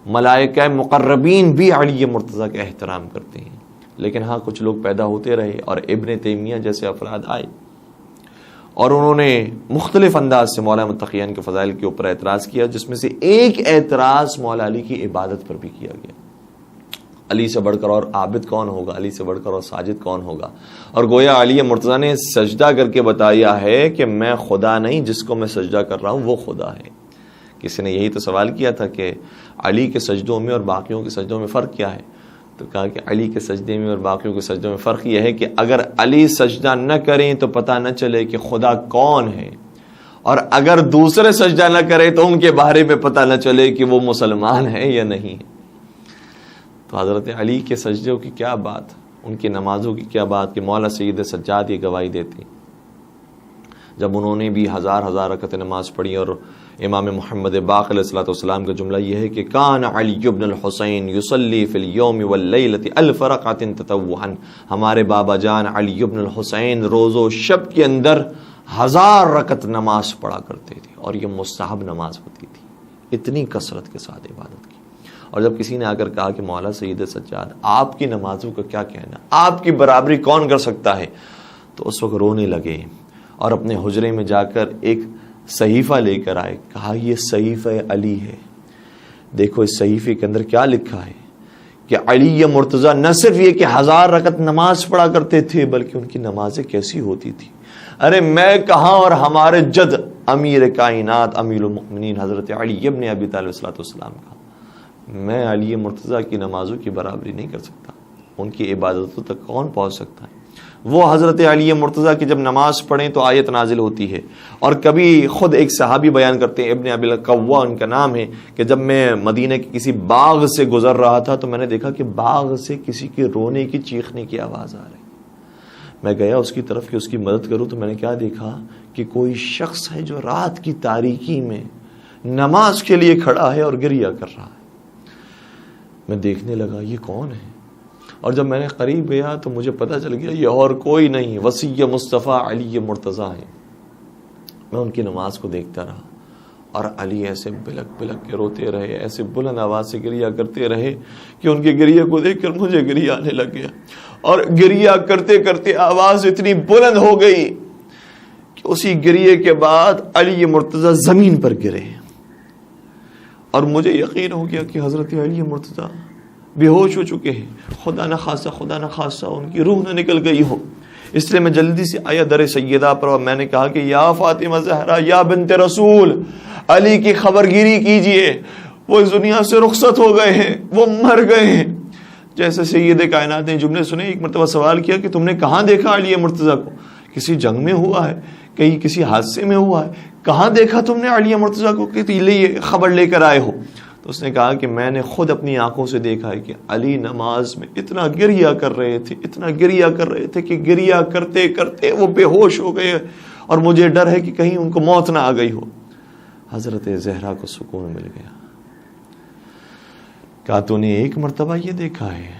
ملائکہ مقربین بھی علی مرتضیٰ کا احترام کرتے ہیں، لیکن ہاں کچھ لوگ پیدا ہوتے رہے، اور ابن تیمیہ جیسے افراد آئے اور انہوں نے مختلف انداز سے مولا متقیان کے فضائل کے اوپر اعتراض کیا، جس میں سے ایک اعتراض مولا علی کی عبادت پر بھی کیا گیا۔ علی سے بڑھ کر اور عابد کون ہوگا، علی سے بڑھ کر اور ساجد کون ہوگا؟ اور گویا علی مرتضیٰ نے سجدہ کر کے بتایا ہے کہ میں خدا نہیں، جس کو میں سجدہ کر رہا ہوں وہ خدا ہے۔ کسی نے یہی تو سوال کیا تھا کہ علی کے سجدوں میں اور باقیوں کے سجدوں میں فرق کیا ہے؟ تو کہا کہ علی کے سجدے میں اور باقیوں کے سجدوں میں فرق یہ ہے کہ اگر علی سجدہ نہ کریں تو پتہ نہ چلے کہ خدا کون ہے، اور اگر دوسرے سجدہ نہ کرے تو ان کے بارے میں پتہ نہ چلے کہ وہ مسلمان ہے یا نہیں ہے۔ تو حضرت علی کے سجدوں کی کیا بات، ان کی نمازوں کی کیا بات کہ مولا سید سجاد یہ گواہی دیتے جب انہوں نے بھی ہزار رکعت نماز پڑھی، اور امام محمد باقر علیہ الصلوۃ والسلام کا جملہ یہ ہے کہ کان علی بن الحسین یصلی فی اليوم واللیلۃ 1000 رکعۃ تطوعا، ہمارے بابا جان علی بن الحسین روز و شب کے اندر 1000 رکعت نماز پڑھا کرتے تھے، اور یہ مستحب نماز ہوتی تھی، اتنی کثرت کے ساتھ عبادت کی۔ اور جب کسی نے آ کر کہا کہ مولا سید سجاد آپ کی نمازوں کا کیا کہنا، آپ کی برابری کون کر سکتا ہے، تو اس وقت رونے لگے اور اپنے حجرے میں جا کر ایک صحیفہ لے کر آئے، کہا یہ صحیفہ علی ہے، دیکھو اس صحیفے کے اندر کیا لکھا ہے کہ علی مرتضیٰ نہ صرف یہ کہ 1000 رکعت نماز پڑھا کرتے تھے بلکہ ان کی نمازیں کیسی ہوتی تھی۔ ارے میں کہاں اور ہمارے جد امیر کائنات امیر المؤمنین حضرت علی ابن ابی طالب علیہ السلام کا، میں علی مرتضیٰ کی نمازوں کی برابری نہیں کر سکتا، ان کی عبادتوں تک کون پہنچ سکتا ہے۔ وہ حضرت علی مرتضیٰ کی جب نماز پڑھیں تو آیت نازل ہوتی ہے، اور کبھی خود ایک صحابی بیان کرتے ہیں، ابن ابی القوا ان کا نام ہے، کہ جب میں مدینہ کے کسی باغ سے گزر رہا تھا تو میں نے دیکھا کہ باغ سے کسی کے رونے کی چیخنے کی آواز آ رہی، میں گیا اس کی طرف کہ اس کی مدد کروں، تو میں نے کیا دیکھا کہ کوئی شخص ہے جو رات کی تاریکی میں نماز کے لیے کھڑا ہے اور گریہ کر رہا ہے۔ میں دیکھنے لگا یہ کون ہے، اور جب میں نے قریب گیا تو مجھے پتہ چل گیا یہ اور کوئی نہیں وصی مصطفیٰ علی مرتضیٰ ہیں۔ میں ان کی نماز کو دیکھتا رہا، اور علی ایسے بلک بلک کے روتے رہے، ایسے بلند آواز سے گریہ کرتے رہے کہ ان کے گریہ کو دیکھ کر مجھے گریہ آنے لگ گیا، اور گریہ کرتے کرتے آواز اتنی بلند ہو گئی کہ اسی گریہ کے بعد علی مرتضیٰ زمین پر گرے، اور مجھے یقین ہو گیا کہ حضرت علی مرتضیٰ بے ہوش ہو چکے ہیں، خدا نہ خاصہ ان کی روح نہ نکل گئی ہو۔ اس لیے میں جلدی سے آیا در سیدہ پر، اور میں نے کہا کہ یا فاطمہ زہرا یا بنت رسول، علی کی خبر گیری کیجئے، وہ اس دنیا سے رخصت ہو گئے ہیں، وہ مر گئے ہیں۔ جیسے سید کائنات نے جملے سنے، ایک مرتبہ سوال کیا کہ تم نے کہاں دیکھا علی مرتضیٰ کو؟ کسی جنگ میں ہوا ہے، کہیں کسی حادثے میں ہوا ہے، کہاں دیکھا تم نے علی مرتضیٰ کو کہ یہ خبر لے کر آئے ہو؟ تو اس نے کہا کہ میں نے خود اپنی آنکھوں سے دیکھا ہے کہ علی نماز میں اتنا گریہ کر رہے تھے کہ گریہ کرتے کرتے وہ بے ہوش ہو گئے، اور مجھے ڈر ہے کہ کہیں ان کو موت نہ آ گئی ہو۔ حضرت زہرا کو سکون مل گیا۔ کہا تو نے ایک مرتبہ یہ دیکھا ہے؟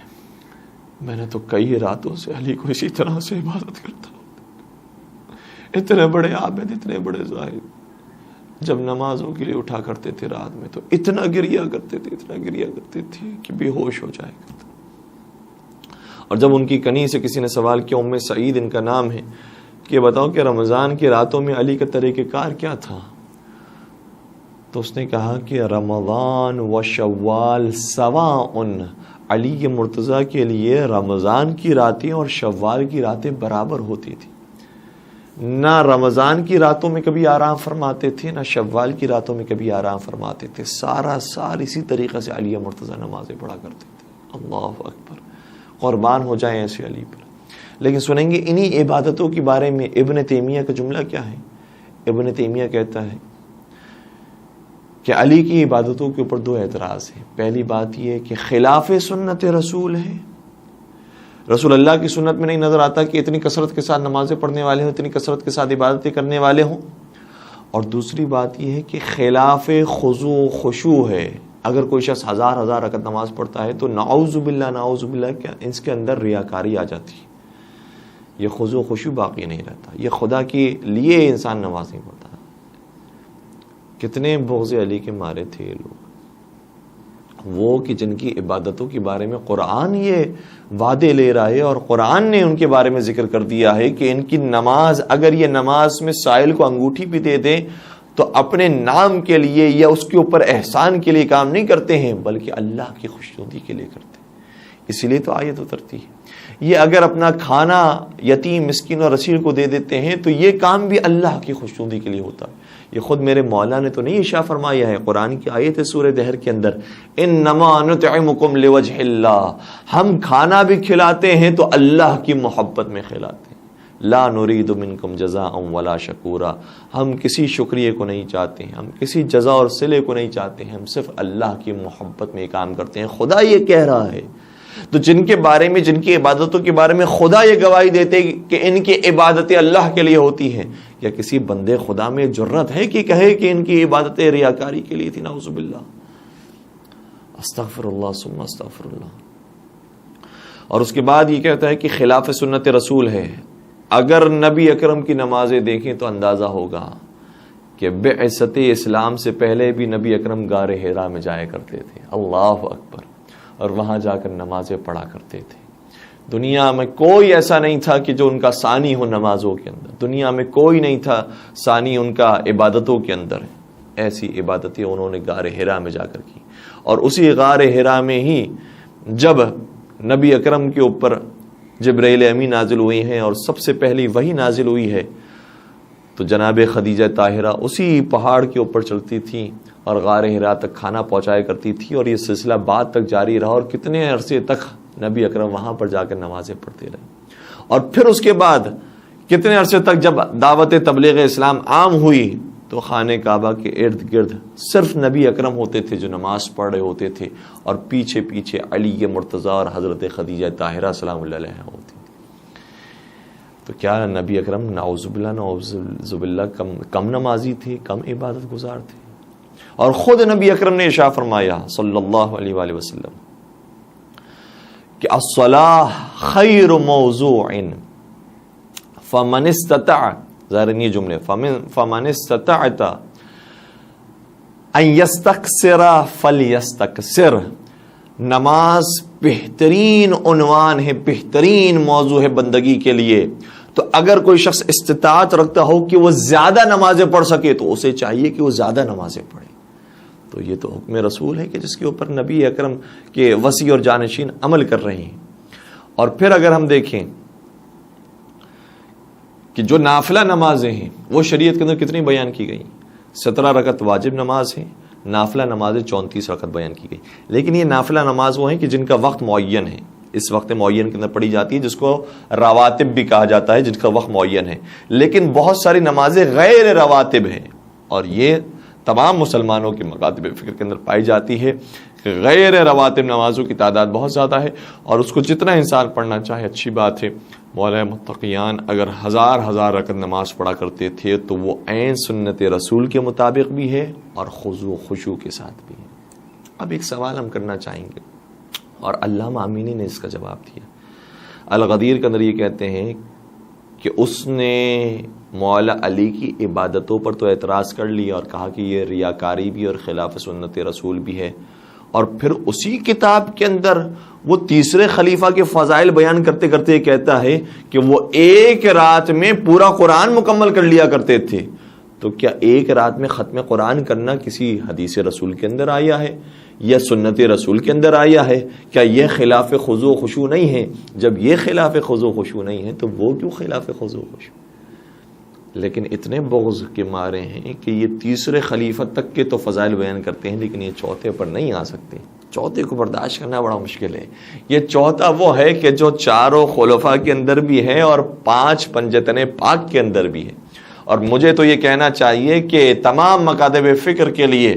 میں نے تو کئی راتوں سے علی کو اسی طرح سے عبادت کرتا ہوں۔ اتنے بڑے عابد، اتنے بڑے زاہد، جب نمازوں کے لیے اٹھا کرتے تھے رات میں تو اتنا گریہ کرتے تھے کہ بے ہوش ہو جائے کرتے۔ اور جب ان کی کنی سے کسی نے سوال کیا، ام سعید ان کا نام ہے، کہ بتاؤ کہ رمضان کی راتوں میں علی کا طریقہ کار کیا تھا؟ تو اس نے کہا کہ رمضان و شوال سواء، علی مرتضیٰ کے لیے رمضان کی راتیں اور شوال کی راتیں برابر ہوتی تھی، نہ رمضان کی راتوں میں کبھی آرام فرماتے تھے، نہ شوال کی راتوں میں کبھی آرام فرماتے تھے، سارا سال اسی طریقے سے علی مرتضیٰ نمازیں پڑھا کرتے تھے۔ اللہ اکبر، قربان ہو جائیں ایسے علی پر۔ لیکن سنیں گے انہی عبادتوں کے بارے میں ابن تیمیہ کا جملہ کیا ہے۔ ابن تیمیہ کہتا ہے کہ علی کی عبادتوں کے اوپر دو اعتراض ہیں۔ پہلی بات یہ ہے کہ خلاف سنت رسول ہے، رسول اللہ کی سنت میں نہیں نظر آتا کہ اتنی کثرت کے ساتھ نمازیں پڑھنے والے ہوں، اتنی کثرت کے ساتھ عبادتیں کرنے والے ہوں۔ اور دوسری بات یہ ہے کہ خلاف خضوع و خشوع ہے، اگر کوئی شخص ہزار رکعت نماز پڑھتا ہے تو نعوذ باللہ کیا اس کے اندر ریاکاری آ جاتی ہے، یہ خضوع و خشوع باقی نہیں رہتا، یہ خدا کے لیے انسان نماز نہیں پڑھتا۔ کتنے بغض علی کے مارے تھے یہ لوگ، وہ کہ جن کی عبادتوں کے بارے میں قرآن یہ وعدے لے رہا ہے، اور قرآن نے ان کے بارے میں ذکر کر دیا ہے کہ ان کی نماز، اگر یہ نماز میں سائل کو انگوٹھی بھی دے دیں تو اپنے نام کے لیے یا اس کے اوپر احسان کے لیے کام نہیں کرتے ہیں، بلکہ اللہ کی خوشنودی کے لیے کرتے ہیں۔ اسی لیے تو آیت اترتی ہے۔ یہ اگر اپنا کھانا یتیم مسکین اور اسیر کو دے دیتے ہیں تو یہ کام بھی اللہ کی خوشنودی کے لیے ہوتا ہے۔ یہ خود میرے مولا نے تو نہیں اشاع فرمایا ہے، قرآن کی آیت ہے سورہ دہر کے اندر، انما نطعمکم لوجہ اللہ، ہم کھانا بھی کھلاتے ہیں تو اللہ کی محبت میں کھلاتے ہیں، لا نرید منکم جزاء ولا شکورا، ہم کسی شکریہ کو نہیں چاہتے ہیں، ہم کسی جزا اور صلے کو نہیں چاہتے ہیں، ہم صرف اللہ کی محبت میں کام کرتے ہیں۔ خدا یہ کہہ رہا ہے، تو جن کے بارے میں، جن کی عبادتوں کے بارے میں خدا یہ گواہی دیتے کہ ان کی عبادتیں اللہ کے لیے ہوتی ہیں، یا کسی بندے خدا میں جرت ہے کہ کہے کہ ان کی عبادتیں ریاکاری کے لیے تھی؟ نعوذ باللہ، استغفر اللہ ثم استغفر اللہ۔ اور اس کے بعد یہ کہتا ہے کہ خلاف سنت رسول ہے۔ اگر نبی اکرم کی نمازیں دیکھیں تو اندازہ ہوگا کہ بعثت اسلام سے پہلے بھی نبی اکرم غار حرا میں جایا کرتے تھے، اللہ اکبر، اور وہاں جا کر نمازیں پڑھا کرتے تھے۔ دنیا میں کوئی ایسا نہیں تھا کہ جو ان کا ثانی ہو نمازوں کے اندر، دنیا میں کوئی نہیں تھا ثانی ان کا عبادتوں کے اندر۔ ایسی عبادتیں انہوں نے غار حرا میں جا کر کی، اور اسی غار حرا میں ہی جب نبی اکرم کے اوپر جبرائیل امین نازل ہوئی ہیں اور سب سے پہلی وہی نازل ہوئی ہے، تو جناب خدیجہ طاہرہ اسی پہاڑ کے اوپر چلتی تھی اور غار حرا تک کھانا پہنچایا کرتی تھی، اور یہ سلسلہ بعد تک جاری رہا، اور کتنے عرصے تک نبی اکرم وہاں پر جا کر نمازیں پڑھتے رہے۔ اور پھر اس کے بعد کتنے عرصے تک جب دعوت تبلیغ اسلام عام ہوئی تو خانہ کعبہ کے ارد گرد صرف نبی اکرم ہوتے تھے جو نماز پڑھ رہے ہوتے تھے، اور پیچھے پیچھے علی مرتضیٰ اور حضرت خدیجہ طاہرہ سلام اللہ علیہ ہوتی۔ تو کیا نبی اکرم نعوذ باللہ کم نمازی تھے، کم عبادت گزار تھے؟ اور خود نبی اکرم نے ارشاد فرمایا صلی اللہ علیہ وآلہ وسلم کہ الصلاۃ خیر موضوع فمن استطاع، ظاہر یہ جملے فمن استطاعت ان یستکثر فلیستکثر، نماز بہترین عنوان ہے، بہترین موضوع ہے بندگی کے لیے۔ تو اگر کوئی شخص استطاعت رکھتا ہو کہ وہ زیادہ نمازیں پڑھ سکے تو اسے چاہیے کہ وہ زیادہ نمازیں پڑھے۔ تو یہ تو حکم رسول ہے کہ جس کے اوپر نبی اکرم کے وصی اور جانشین عمل کر رہے ہیں۔ اور پھر اگر ہم دیکھیں کہ جو نافلہ نمازیں ہیں وہ شریعت کے اندر کتنی بیان کی گئی؟ 17 رکعت واجب نماز ہے، نافلہ نمازیں 34 رکعت بیان کی گئی۔ لیکن یہ نافلہ نماز وہ ہیں کہ جن کا وقت معین ہے، اس وقت معین کے اندر پڑھی جاتی ہے، جس کو رواتب بھی کہا جاتا ہے، جن کا وقت معین ہے۔ لیکن بہت ساری نمازیں غیر رواتب ہیں، اور یہ تمام مسلمانوں کے مکاتب فکر کے اندر پائی جاتی ہے کہ غیر رواتب نمازوں کی تعداد بہت زیادہ ہے، اور اس کو جتنا انسان پڑھنا چاہے اچھی بات ہے۔ مولا متقیان اگر ہزار رکعت نماز پڑھا کرتے تھے تو وہ عین سنت رسول کے مطابق بھی ہے اور خضوع و خشوع کے ساتھ بھی ہے۔ اب ایک سوال ہم کرنا چاہیں گے، اور علامہ امینی نے اس کا جواب دیا۔ الغدیر کے اندر یہ کہتے ہیں کہ اس نے مولا علی کی عبادتوں پر تو اعتراض کر لیا اور کہا کہ یہ ریاکاری بھی اور خلاف سنت رسول بھی ہے، اور پھر اسی کتاب کے اندر وہ تیسرے خلیفہ کے فضائل بیان کرتے کرتے کہتا ہے کہ وہ ایک رات میں پورا قرآن مکمل کر لیا کرتے تھے۔ تو کیا ایک رات میں ختم قرآن کرنا کسی حدیث رسول کے اندر آیا ہے یا سنت رسول کے اندر آیا ہے؟ کیا یہ خلاف خضوع و خشوع نہیں ہے؟ جب یہ خلاف خضوع و خشوع نہیں ہے تو وہ کیوں خلاف خضوع و خشوع؟ لیکن اتنے بغض کے مارے ہیں کہ یہ تیسرے خلیفہ تک کے تو فضائل بیان کرتے ہیں، لیکن یہ چوتھے پر نہیں آ سکتے۔ چوتھے کو برداشت کرنا بڑا مشکل ہے۔ یہ چوتھا وہ ہے کہ جو چاروں خلفاء کے اندر بھی ہے اور 5 پنجتن پاک کے اندر بھی ہے۔ اور مجھے تو یہ کہنا چاہیے کہ تمام مکاتب فکر کے لیے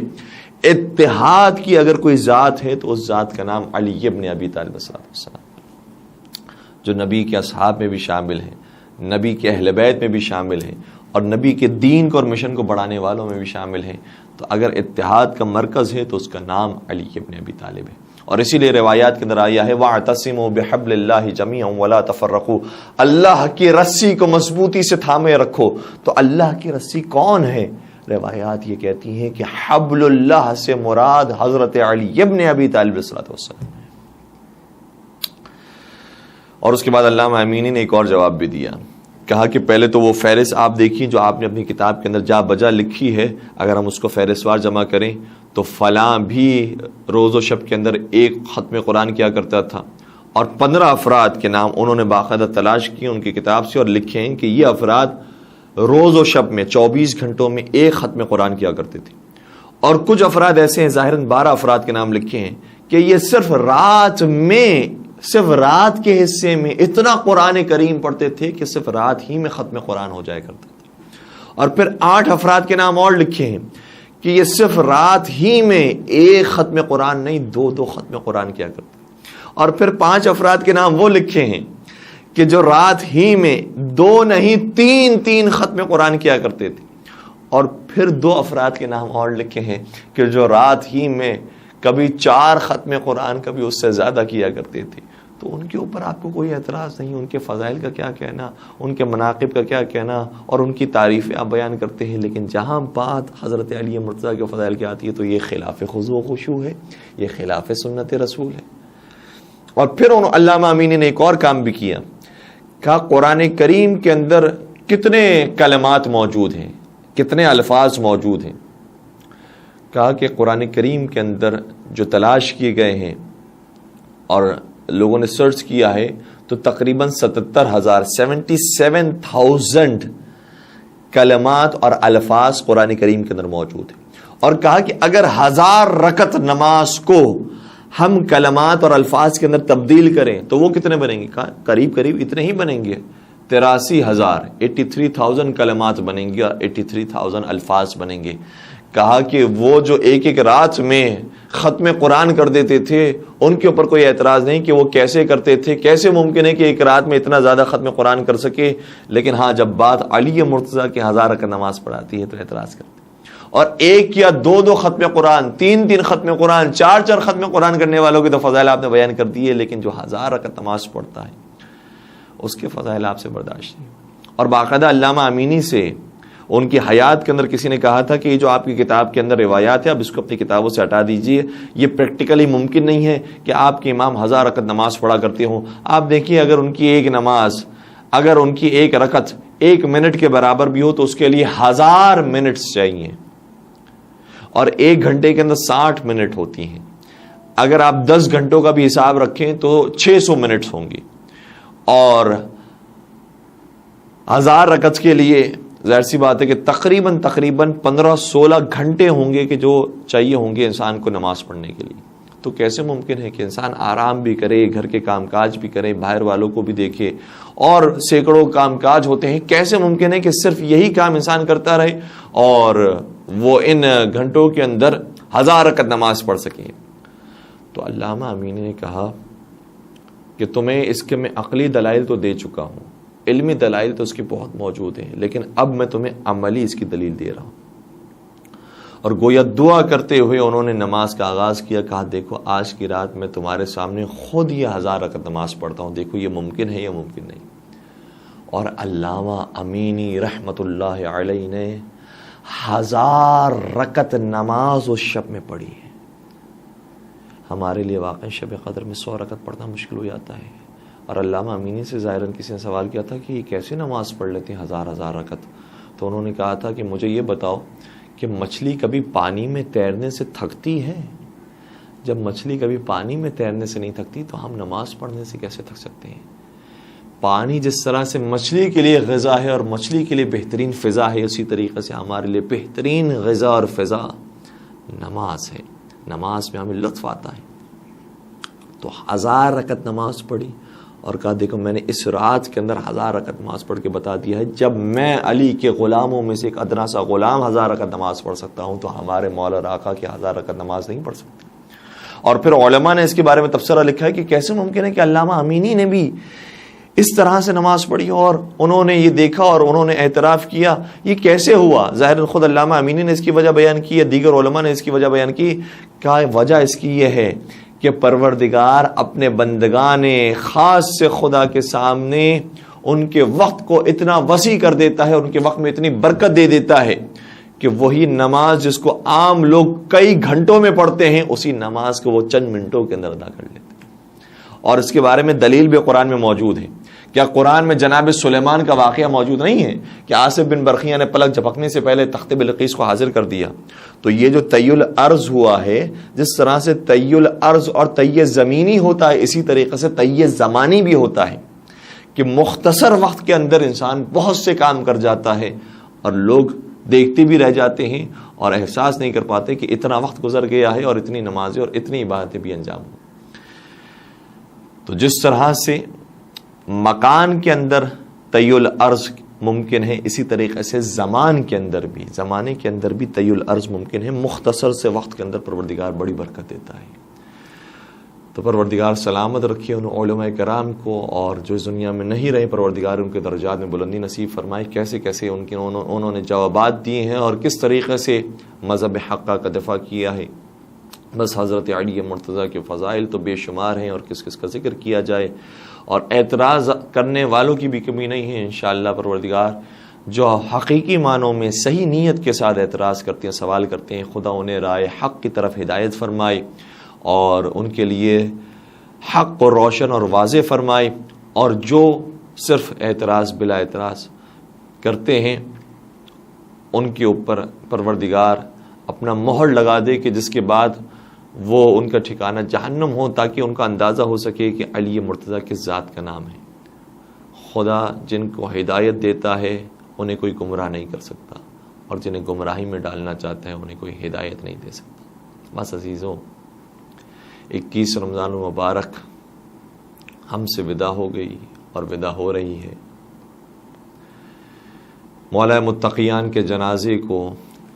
اتحاد کی اگر کوئی ذات ہے تو اس ذات کا نام علی ابن ابی طالب السلام، جو نبی کے اصحاب میں بھی شامل ہیں، نبی کے اہل بیت میں بھی شامل ہیں، اور نبی کے دین کو اور مشن کو بڑھانے والوں میں بھی شامل ہیں۔ تو اگر اتحاد کا مرکز ہے تو اس کا نام علی ابن ابی طالب ہے۔ اور اسی لیے روایات کے اندر آیا ہے وَاعْتَصِمُوا بِحَبْلِ اللَّهِ جَمِيعًا وَلَا تَفَرَّقُوا، اللہ کی رسی کو مضبوطی سے تھامے رکھو۔ تو اللہ کی رسی کون ہے؟ روایات یہ کہتی ہیں کہ حبل اللہ سے مراد حضرت علی ابن ابی طالب السلام۔ اور اس کے بعد علامہ امینی نے ایک اور جواب بھی دیا، کہا کہ پہلے تو وہ فہرست آپ دیکھیں جو آپ نے اپنی کتاب کے اندر جا بجا لکھی ہے، اگر ہم اس کو فہرست وار جمع کریں تو فلاں بھی روز و شب کے اندر ایک ختم قرآن کیا کرتا تھا، اور 15 افراد کے نام انہوں نے باقاعدہ تلاش کیے ان کی کتاب سے اور لکھے ہیں کہ یہ افراد روز و شب میں 24 گھنٹوں میں ایک ختم قرآن کیا کرتے تھے۔ اور کچھ افراد ایسے ہیں، ظاہراً 12 افراد کے نام لکھے ہیں کہ یہ صرف رات میں صرف رات کے حصے میں اتنا قرآن کریم پڑھتے تھے کہ صرف رات ہی میں ختم قرآن ہو جایا کرتا تھا. اور پھر 8 افراد کے نام اور لکھے ہیں کہ یہ صرف رات ہی میں ایک ختم قرآن نہیں 2 ختم قرآن کیا کرتے. اور پھر 5 افراد کے نام وہ لکھے ہیں کہ جو رات ہی میں 2 نہیں 3 ختم قرآن کیا کرتے تھے. اور پھر 2 افراد کے نام اور لکھے ہیں کہ جو رات ہی میں کبھی 4 ختم قرآن کبھی اس سے زیادہ کیا کرتے تھے. تو ان کے اوپر آپ کو کوئی اعتراض نہیں. ان کے فضائل کا کیا کہنا, ان کے مناقب کا کیا کہنا, اور ان کی تعریفیں آپ بیان کرتے ہیں. لیکن جہاں بات حضرت علی مرتضیٰ کے فضائل کی آتی ہے تو یہ خلاف خضوع و خشوع ہے, یہ خلاف سنت رسول ہے. اور پھر علامہ امینی نے ایک اور کام بھی کیا, کہا قرآن کریم کے اندر کتنے کلمات موجود ہیں, کتنے الفاظ موجود ہیں. کہا کہ قرآن کریم کے اندر جو تلاش کیے گئے ہیں اور لوگوں نے سرچ کیا ہے تو تقریباً 77,000 کلمات اور الفاظ قرآن کریم کے اندر موجود ہیں. اور کہا کہ اگر 1000 رکعت نماز کو ہم کلمات اور الفاظ کے اندر تبدیل کریں تو وہ کتنے بنیں گے؟ کہا قریب اتنے ہی بنیں گے, 83,000 کلمات بنیں گے اور 83,000 الفاظ بنیں گے. کہا کہ وہ جو ایک رات میں ختم قرآن کر دیتے تھے ان کے اوپر کوئی اعتراض نہیں کہ وہ کیسے کرتے تھے, کیسے ممکن ہے کہ ایک رات میں اتنا زیادہ ختم قرآن کر سکے. لیکن ہاں جب بات علی مرتضیٰ کی 1000 رکعت نماز پڑھاتی ہے تو اعتراض کرتے. اور 1 یا 2 ختم قرآن, 3 ختم قرآن, 4 ختم قرآن کرنے والوں کے تو فضائل آپ نے بیان کر دیے, لیکن جو 1000 رکعت نماز پڑھتا ہے اس کے فضائل آپ سے برداشت نہیں. اور باقاعدہ علامہ امینی سے ان کی حیات کے اندر کسی نے کہا تھا کہ یہ جو آپ کی کتاب کے اندر روایات ہے اب اس کو اپنی کتابوں سے ہٹا دیجئے, یہ پریکٹیکلی ممکن نہیں ہے کہ آپ کے امام 1000 رکعت نماز پڑھا کرتے ہوں. آپ دیکھیے اگر ان کی ایک نماز, اگر ان کی ایک رکعت 1 منٹ کے برابر بھی ہو تو اس کے لیے 1000 منٹس چاہیے, اور 1 گھنٹے کے اندر 60 منٹ ہوتی ہیں. اگر آپ 10 گھنٹوں کا بھی حساب رکھیں تو 600 منٹس ہوں گی, اور 1000 رکعت کے لیے ظاہر سی بات ہے کہ تقریباً 15-16 گھنٹے ہوں گے کہ جو چاہیے ہوں گے انسان کو نماز پڑھنے کے لیے. تو کیسے ممکن ہے کہ انسان آرام بھی کرے, گھر کے کام کاج بھی کرے, باہر والوں کو بھی دیکھے, اور سینکڑوں کام کاج ہوتے ہیں, کیسے ممکن ہے کہ صرف یہی کام انسان کرتا رہے اور وہ ان گھنٹوں کے اندر 1000 رکعت نماز پڑھ سکے. تو علامہ امینی نے کہا کہ تمہیں اس کے میں عقلی دلائل تو دے چکا ہوں, علمی دلائل تو اس کی بہت موجود ہیں, لیکن اب میں تمہیں عملی اس کی دلیل دے رہا ہوں. اور گویا دعا کرتے ہوئے انہوں نے نماز کا آغاز کیا. کہا دیکھو آج کی رات میں تمہارے سامنے خود یہ 1000 رکعت نماز پڑھتا ہوں, دیکھو یہ ممکن ہے یا ممکن نہیں. اور علامہ امینی رحمت اللہ علیہ نے 1000 رکعت نماز اس شب میں پڑھی ہے. ہمارے لیے واقعی شب قدر میں 100 رکعت پڑھنا مشکل ہو جاتا ہے. اور علامہ امینی سے ظاہراً کسی نے سوال کیا تھا کہ یہ کیسے نماز پڑھ لیتے ہیں 1000 رکعت. تو انہوں نے کہا تھا کہ مجھے یہ بتاؤ کہ مچھلی کبھی پانی میں تیرنے سے تھکتی ہے؟ جب مچھلی کبھی پانی میں تیرنے سے نہیں تھکتی تو ہم نماز پڑھنے سے کیسے تھک سکتے ہیں؟ پانی جس طرح سے مچھلی کے لیے غذا ہے اور مچھلی کے لیے بہترین فضا ہے, اسی طریقے سے ہمارے لیے بہترین غذا اور فضا نماز ہے. نماز میں ہمیں لطف آتا ہے. تو 1000 رکعت نماز پڑھی اور کہا دیکھو میں نے اس رات کے اندر 1000 رکعت نماز پڑھ کے بتا دیا ہے. جب میں علی کے غلاموں میں سے ایک ادنا سا غلام 1000 رکعت نماز پڑھ سکتا ہوں تو ہمارے مولا اور آقا کی 1000 رکعت نماز نہیں پڑھ سکتے. اور پھر علماء نے اس کے بارے میں تبصرہ لکھا ہے کہ کیسے ممکن ہے کہ علامہ امینی نے بھی اس طرح سے نماز پڑھی اور انہوں نے یہ دیکھا اور انہوں نے اعتراف کیا. یہ کیسے ہوا؟ ظاہر خود علامہ امینی نے اس کی وجہ بیان کی ہے, دیگر علماء نے اس کی وجہ بیان کی. کہا وجہ اس کی یہ ہے کہ پروردگار اپنے بندگان خاص سے خدا کے سامنے ان کے وقت کو اتنا وسیع کر دیتا ہے, ان کے وقت میں اتنی برکت دے دیتا ہے کہ وہی نماز جس کو عام لوگ کئی گھنٹوں میں پڑھتے ہیں اسی نماز کو وہ چند منٹوں کے اندر ادا کر لیتے ہیں. اور اس کے بارے میں دلیل بھی قرآن میں موجود ہے. کیا قرآن میں جناب سلیمان کا واقعہ موجود نہیں ہے کہ آصف بن برقیہ نے پلک جھپکنے سے پہلے تخت بلقیس کو حاضر کر دیا؟ تو یہ جو طی الارض ہوا ہے, جس طرح سے طی الارض اور طی زمینی ہوتا ہے اسی طریقے سے طی زمانی بھی ہوتا ہے کہ مختصر وقت کے اندر انسان بہت سے کام کر جاتا ہے اور لوگ دیکھتے بھی رہ جاتے ہیں اور احساس نہیں کر پاتے کہ اتنا وقت گزر گیا ہے اور اتنی نمازیں اور اتنی عبادتیں بھی انجام ہوں. تو جس طرح سے مکان کے اندر طی الارض ممکن ہے، اسی طریقے سے زمانے کے اندر بھی طی الارض ممکن ہے. مختصر سے وقت کے اندر پروردگار بڑی برکت دیتا ہے. تو پروردگار سلامت رکھے ان علماء کرام کو، اور جو اس دنیا میں نہیں رہے پروردگار ان کے درجات میں بلندی نصیب فرمائے. کیسے کیسے انہوں نے جوابات دیے ہیں اور کس طریقے سے مذہب حقہ کا دفاع کیا ہے. بس حضرت علی مرتضیٰ کے فضائل تو بے شمار ہیں، اور کس کس کا ذکر کیا جائے. اور اعتراض کرنے والوں کی بھی کمی نہیں ہے انشاءاللہ. پروردگار جو حقیقی معنوں میں صحیح نیت کے ساتھ اعتراض کرتے ہیں، سوال کرتے ہیں، خدا انہیں رائے حق کی طرف ہدایت فرمائے اور ان کے لیے حق کو روشن اور واضح فرمائے. اور جو صرف اعتراض بلا اعتراض کرتے ہیں ان کے اوپر پروردگار اپنا مہر لگا دے کہ جس کے بعد وہ ان کا ٹھکانہ جہنم ہو، تاکہ ان کا اندازہ ہو سکے کہ علی مرتضیٰ کس ذات کا نام ہے. خدا جن کو ہدایت دیتا ہے انہیں کوئی گمراہ نہیں کر سکتا، اور جنہیں گمراہی میں ڈالنا چاہتا ہے انہیں کوئی ہدایت نہیں دے سکتا. بس عزیزوں، 21 رمضان المبارک ہم سے ودا ہو گئی اور ودا ہو رہی ہے. مولا متقیان کے جنازے کو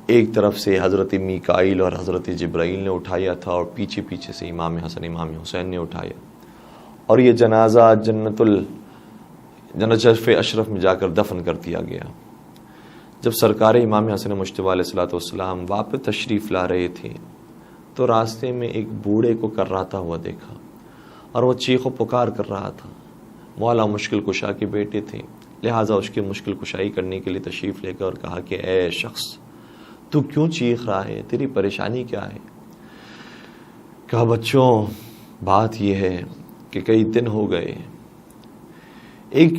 ایک طرف سے حضرت میکائیل اور حضرت جبرائیل نے اٹھایا تھا، اور پیچھے پیچھے سے امام حسن امام حسین نے اٹھایا، اور یہ جنازہ جنت شرف اشرف میں جا کر دفن کر دیا گیا. جب سرکار امام حسن مجتبیٰ علیہ الصلوۃ والسلام واپس تشریف لا رہے تھے تو راستے میں ایک بوڑھے کو کراتا ہوا دیکھا، اور وہ چیخ و پکار کر رہا تھا. مولا مشکل کشا کے بیٹے تھے، لہٰذا اس کی مشکل کشائی کرنے کے لیے تشریف لے کر اور کہا کہ اے شخص، تو کیوں چیخ رہا ہے؟ تیری پریشانی کیا ہے؟ کہا بچوں، بات یہ ہے کہ کئی دن ہو گئے، ایک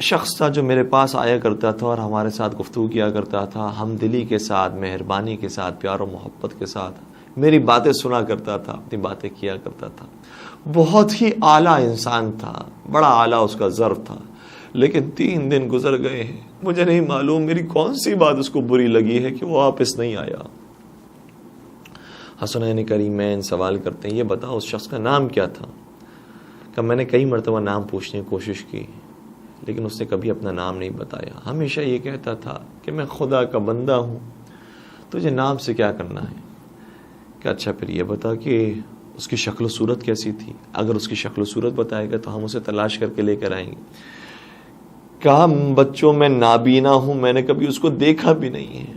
شخص تھا جو میرے پاس آیا کرتا تھا اور ہمارے ساتھ گفتگو کیا کرتا تھا، ہم دلی کے ساتھ، مہربانی کے ساتھ، پیار و محبت کے ساتھ میری باتیں سنا کرتا تھا، اپنی باتیں کیا کرتا تھا. بہت ہی اعلیٰ انسان تھا، بڑا اعلیٰ اس کا ظرف تھا. لیکن 3 دن گزر گئے ہیں، مجھے نہیں معلوم میری کون سی بات اس کو بری لگی ہے کہ وہ واپس نہیں آیا. حسنین کریمین سوال کرتے ہیں، یہ بتاؤ اس شخص کا نام کیا تھا؟ کہ میں نے کئی مرتبہ نام پوچھنے کی کوشش کی، لیکن اس نے کبھی اپنا نام نہیں بتایا. ہمیشہ یہ کہتا تھا کہ میں خدا کا بندہ ہوں، تجھے نام سے کیا کرنا ہے؟ کہ اچھا پھر یہ بتا کہ اس کی شکل و صورت کیسی تھی؟ اگر اس کی شکل و صورت بتائے گا تو ہم اسے تلاش کر کے لے کر آئیں گے. کہا بچوں، میں نابینا ہوں، میں نے کبھی اس کو دیکھا بھی نہیں ہے.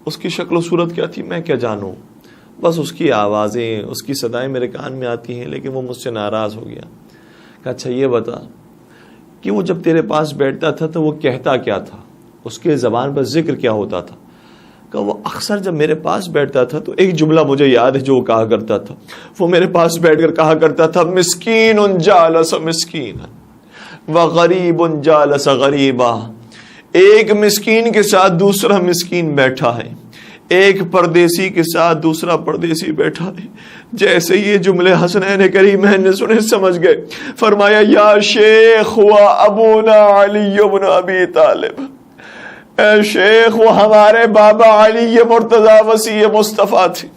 اس کی شکل و صورت کیا تھی میں کیا جانوں، بس اس کی آوازیں، اس کی صدائیں میرے کان میں آتی ہیں، لیکن وہ مجھ سے ناراض ہو گیا. کہا اچھا یہ بتا کہ وہ جب تیرے پاس بیٹھتا تھا تو وہ کہتا کیا تھا، اس کے زبان پر ذکر کیا ہوتا تھا؟ کہ وہ اکثر جب میرے پاس بیٹھتا تھا تو ایک جملہ مجھے یاد ہے جو وہ کہا کرتا تھا. وہ میرے پاس بیٹھ کر کہا کرتا تھا، مسکین جالس مسکینا وغریب جالس غریبا. ایک مسکین کے ساتھ دوسرا مسکین بیٹھا ہے، ایک پردیسی کے ساتھ دوسرا پردیسی بیٹھا ہے. جیسے یہ جملے حسنین کریمین نے سنے سمجھ گئے. فرمایا یا شیخ ہوا ابونا علی بن ابی طالب، اے شیخ وہ ہمارے بابا علی مرتضیٰ وسیع مصطفیٰ تھے.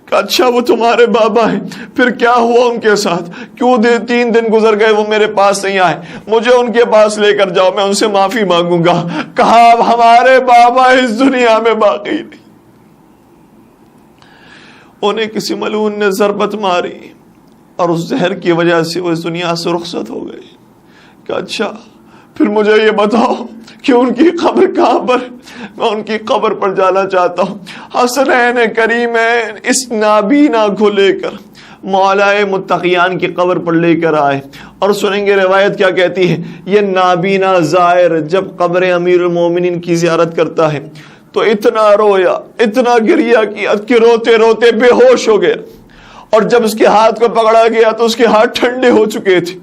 کہ اچھا وہ تمہارے بابا ہیں، پھر کیا ہوا ان کے ساتھ؟ کیوں 3 دن گزر گئے وہ میرے پاس نہیں آئے؟ مجھے ان کے پاس لے کر جاؤ، میں ان سے معافی مانگوں گا. کہا اب ہمارے بابا اس دنیا میں باقی نہیں. انہیں کسی ملعون نے ضربت ماری اور اس زہر کی وجہ سے وہ اس دنیا سے رخصت ہو گئے. کہ اچھا پھر مجھے یہ بتاؤ کہ ان کی قبر کہاں پر؟ میں ان کی قبر پر جانا چاہتا ہوں. حسنین کریمین اس نابینا کو لے کر مولا متقیان کی قبر پر لے کر آئے، اور سنیں گے روایت کیا کہتی ہے. یہ نابینا زائر جب قبر امیر المومنین کی زیارت کرتا ہے تو اتنا رویا، اتنا گریا کیا کہ روتے روتے بے ہوش ہو گیا. اور جب اس کے ہاتھ کو پکڑا گیا تو اس کے ہاتھ ٹھنڈے ہو چکے تھے،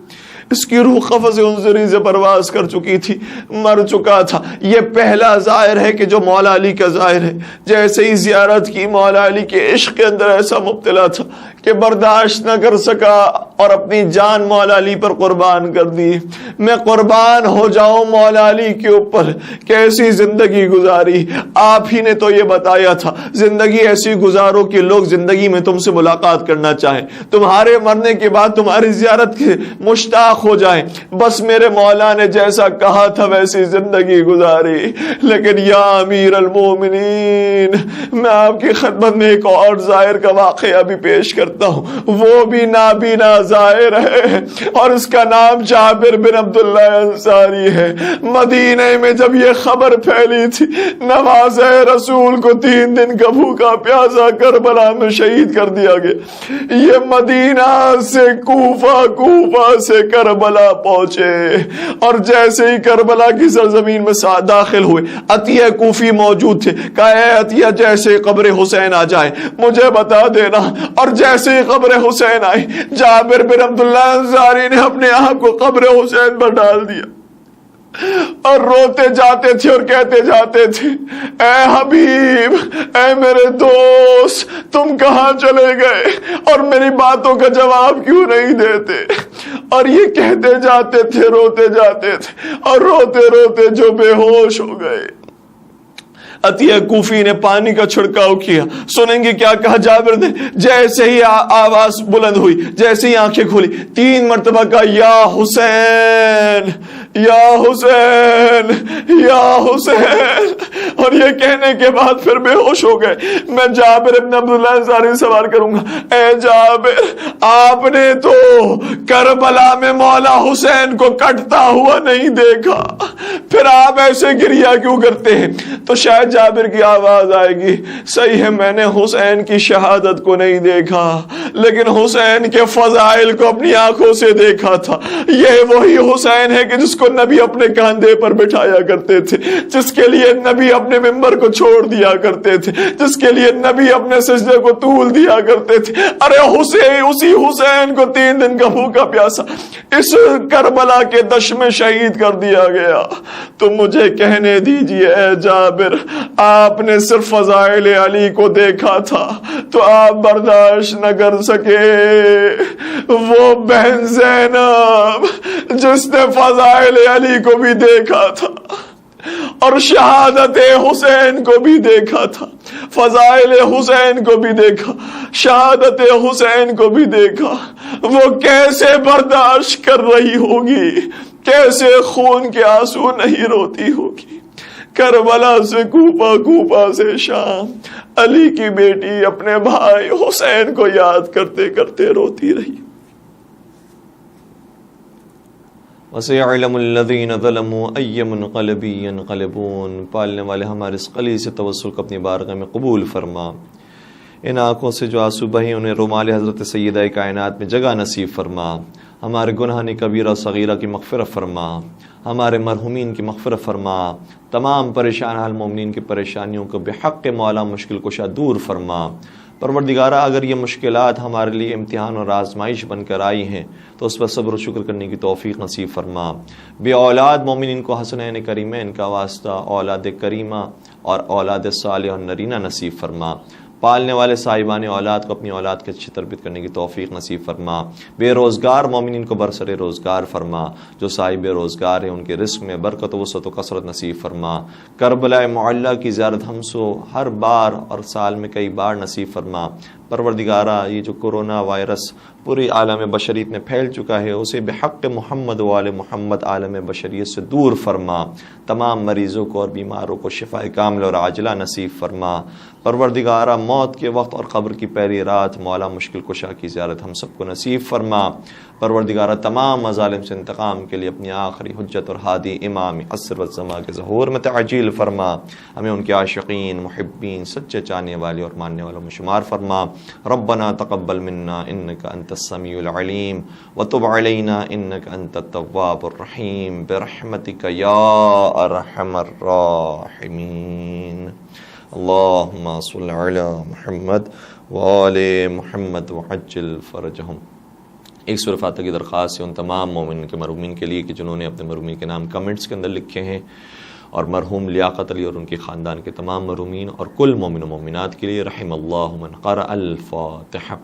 اس کی روح قفس انزری سے پرواز کر چکی تھی، مر چکا تھا. یہ پہلا زائر ہے کہ جو مولا علی کا زائر ہے. جیسے ہی زیارت کی، مولا علی کے عشق کے اندر ایسا مبتلا تھا کہ برداشت نہ کر سکا. اور اپنی جان مولا علی پر قربان کر دی. میں قربان ہو جاؤں مولا علی کے اوپر. کیسی زندگی گزاری. آپ ہی نے تو یہ بتایا تھا زندگی ایسی گزارو کہ لوگ زندگی میں تم سے ملاقات کرنا چاہیں, تمہارے مرنے کے بعد تمہاری زیارت کے مشتاق ہو جائیں. بس میرے مولا نے جیسا کہا تھا ویسی زندگی گزاری. لیکن یا امیر المومنین, میں آپ کی خدمت میں ایک اور ظاہر کا واقعہ بھی پیش کرتا ہوں. وہ بھی نابینا ظاہر ہے اور اس کا نام جابر بن عبداللہ انصاری ہے. مدینہ میں جب یہ خبر پھیلی تھی نماز رسول کو 3 دن کا بھوکا پیاسا کربلا میں شہید کر دیا گیا. یہ مدینہ سے کوفہ, کوفہ سے کربلا پہنچے اور جیسے ہی کربلا کی سرزمین میں داخل ہوئے عطیہ کوفی موجود تھے. کہا اے عطیہ جیسے قبر حسین آ جائے مجھے بتا دینا. اور جیسے ہی قبر حسین آئی جابر بن عبداللہ انصاری نے اپنے آپ کو قبر حسین پر ڈال دیا اور روتے جاتے تھے اور کہتے جاتے تھے اے حبیب, اے میرے دوست, تم کہاں چلے گئے اور میری باتوں کا جواب کیوں نہیں دیتے. اور یہ کہتے جاتے تھے, روتے جاتے تھے اور روتے روتے جو بے ہوش ہو گئے. عطیہ کوفی نے پانی کا چھڑکاؤ کیا. سنیں گے کیا کہا جابر نے. جیسے ہی آواز بلند ہوئی, جیسے ہی آنکھیں کھولی, 3 مرتبہ کہا یا حسین, یا حسین, یا حسین. اور یہ کہنے کے بعد پھر بے ہوش ہو گئے. میں جابر ابن عبداللہ انصاری سے سوال کروں گا, اے جابر, آپ نے تو کربلا میں مولا حسین کو کٹتا ہوا نہیں دیکھا, پھر آپ ایسے گریہ کیوں کرتے ہیں؟ تو شاید جابر کی آواز آئے گی, صحیح ہے میں نے حسین کی شہادت کو نہیں دیکھا لیکن حسین کے فضائل کو اپنی آنکھوں سے دیکھا تھا. یہ وہی حسین ہے کہ جس کو نبی اپنے کاندھے پر بٹھایا کرتے تھے, جس کے لیے نبی اپنے ممبر کو چھوڑ دیا کرتے تھے, جس کے لیے نبی اپنے سجدے کو طول دیا کرتے تھے. ارے حسین, اسی حسین کو 3 دن کا بھوکا پیاسا اس کربلا کے دش میں شہید کر دیا گیا. تو مجھے کہنے دیجئے اے جابر, آپ نے صرف فضائل علی کو دیکھا تھا تو آپ برداشت نہ کر سکے. وہ بہن زینب جس نے فضائل علی کو بھی دیکھا تھا اور شہادت حسین کو بھی دیکھا تھا, فضائل حسین کو بھی دیکھا, شہادت حسین کو بھی دیکھا, وہ کیسے برداشت کر رہی ہوگی, کیسے خون کے آنسو نہیں روتی ہوگی. کربلا سے کوفہ, کوفہ سے شام, علی کی بیٹی اپنے بھائی حسین کو یاد کرتے کرتے روتی رہی. وَسَيَعْلَمُ الَّذِينَ ظَلَمُوا أَيَّ مُنْقَلَبٍ يَنْقَلِبُونَ. پالنے والے ہمارے اس قلی سے توسل کو اپنی بارگاہ میں قبول فرما. ان آنکھوں سے جو آنسو بہے انہیں رومال حضرت سیدہ کائنات میں جگہ نصیب فرما. ہمارے گناہ کبیرہ صغیرہ کی مغفرت فرما, ہمارے مرحومین کی مغفرت فرما, تمام پریشان حال مومنین کی پریشانیوں کو بحق مولا مشکل کشا دور فرما. پروردگارہ اگر یہ مشکلات ہمارے لیے امتحان اور آزمائش بن کر آئی ہیں تو اس پر صبر و شکر کرنے کی توفیق نصیب فرما. بے اولاد مومنین کو حسنین کریمین کا واسطہ اولاد کریمہ اور اولاد صالح اور نرینہ نصیب فرما. پالنے والے صاحبان اولاد کو اپنی اولاد کی اچھی تربیت کرنے کی توفیق نصیب فرما. بے روزگار مومنین کو برسر روزگار فرما. جو صاحب روزگار ہیں ان کے رزق میں برکت و وسعت و کثرت نصیب فرما. کربلا معلی کی زیارت ہم سو ہر بار اور سال میں کئی بار نصیب فرما. پروردگارہ یہ جو کرونا وائرس پوری عالم بشریت میں پھیل چکا ہے اسے بحق محمد و آل محمد عالم بشریت سے دور فرما. تمام مریضوں کو اور بیماروں کو شفاء کاملہ اور عاجلہ نصیب فرما. پروردگارہ موت کے وقت اور قبر کی پہلی رات مولا مشکل کشا کی زیارت ہم سب کو نصیب فرما. پروردگارہ تمام مظالم سے انتقام کے لیے اپنی آخری حجت اور ہادی امام عصر والزمان کے ظہور میں تعجیل فرما. ہمیں ان کے عاشقین, محبین, سچے چاہنے والے اور ماننے والوں میں شمار فرما. ربنا تقبل منا انك انت السميع العليم وتب علينا انك انت التواب الرحيم برحمتك يا ارحم الراحمين. اللهم صل على محمد وآل محمد وعجل فرجهم. ایک سورہ فاتحہ کی درخواست ہے ان تمام مومن کے مرحومین کے لیے کہ جنہوں نے اپنے مرحومین کے نام کمنٹس کے اندر لکھے ہیں, اور مرحوم لیاقت علی اور ان کے خاندان کے تمام مرحومین اور کل مومن و مومنات کے لیے. رحم اللہ من قرأ الفاتحہ.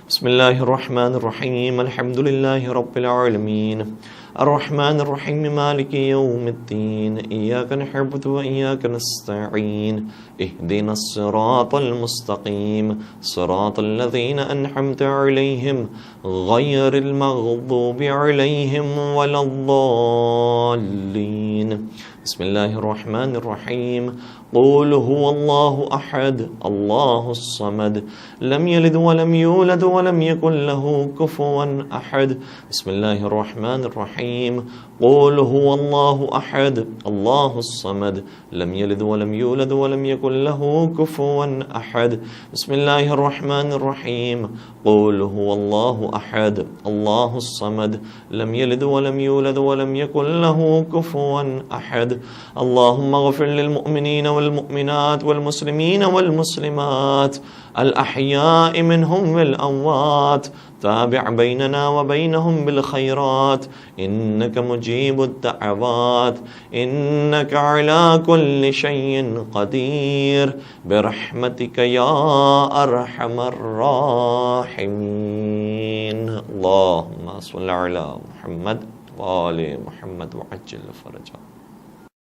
بسم الله الرحمن الرحيم الحمد لله رب العالمين الرحمن الرحيم مالك يوم الدين إياك نعبد وإياك نستعين اهدنا الصراط المستقيم صراط الذين أنعمت عليهم غير المغضوب عليهم ولا الضالين بسم الله الرحمن الرحيم قل هو الله أحد الله الصمد لم يلد ولم يولد ولم يكن له كفوا أحد بسم الله الرحمن الرحيم قل هو الله أحد الله الصمد لم يلد ولم يولد ولم يكن له كفوا أحد بسم الله الرحمن الرحيم قل هو الله أحد الله الصمد لم يلد ولم يولد ولم يكن له كفوا أحد اللهم اغفر للمؤمنين والمؤمنات والمسلمين والمسلمات الأحياء منهم والأموات تابع بيننا وبينهم بالخيرات إنك مجيب الدعوات إنك على كل شيء قدير برحمتك يا أرحم الراحمين اللهم صل على محمد وآل محمد وعجل فرجه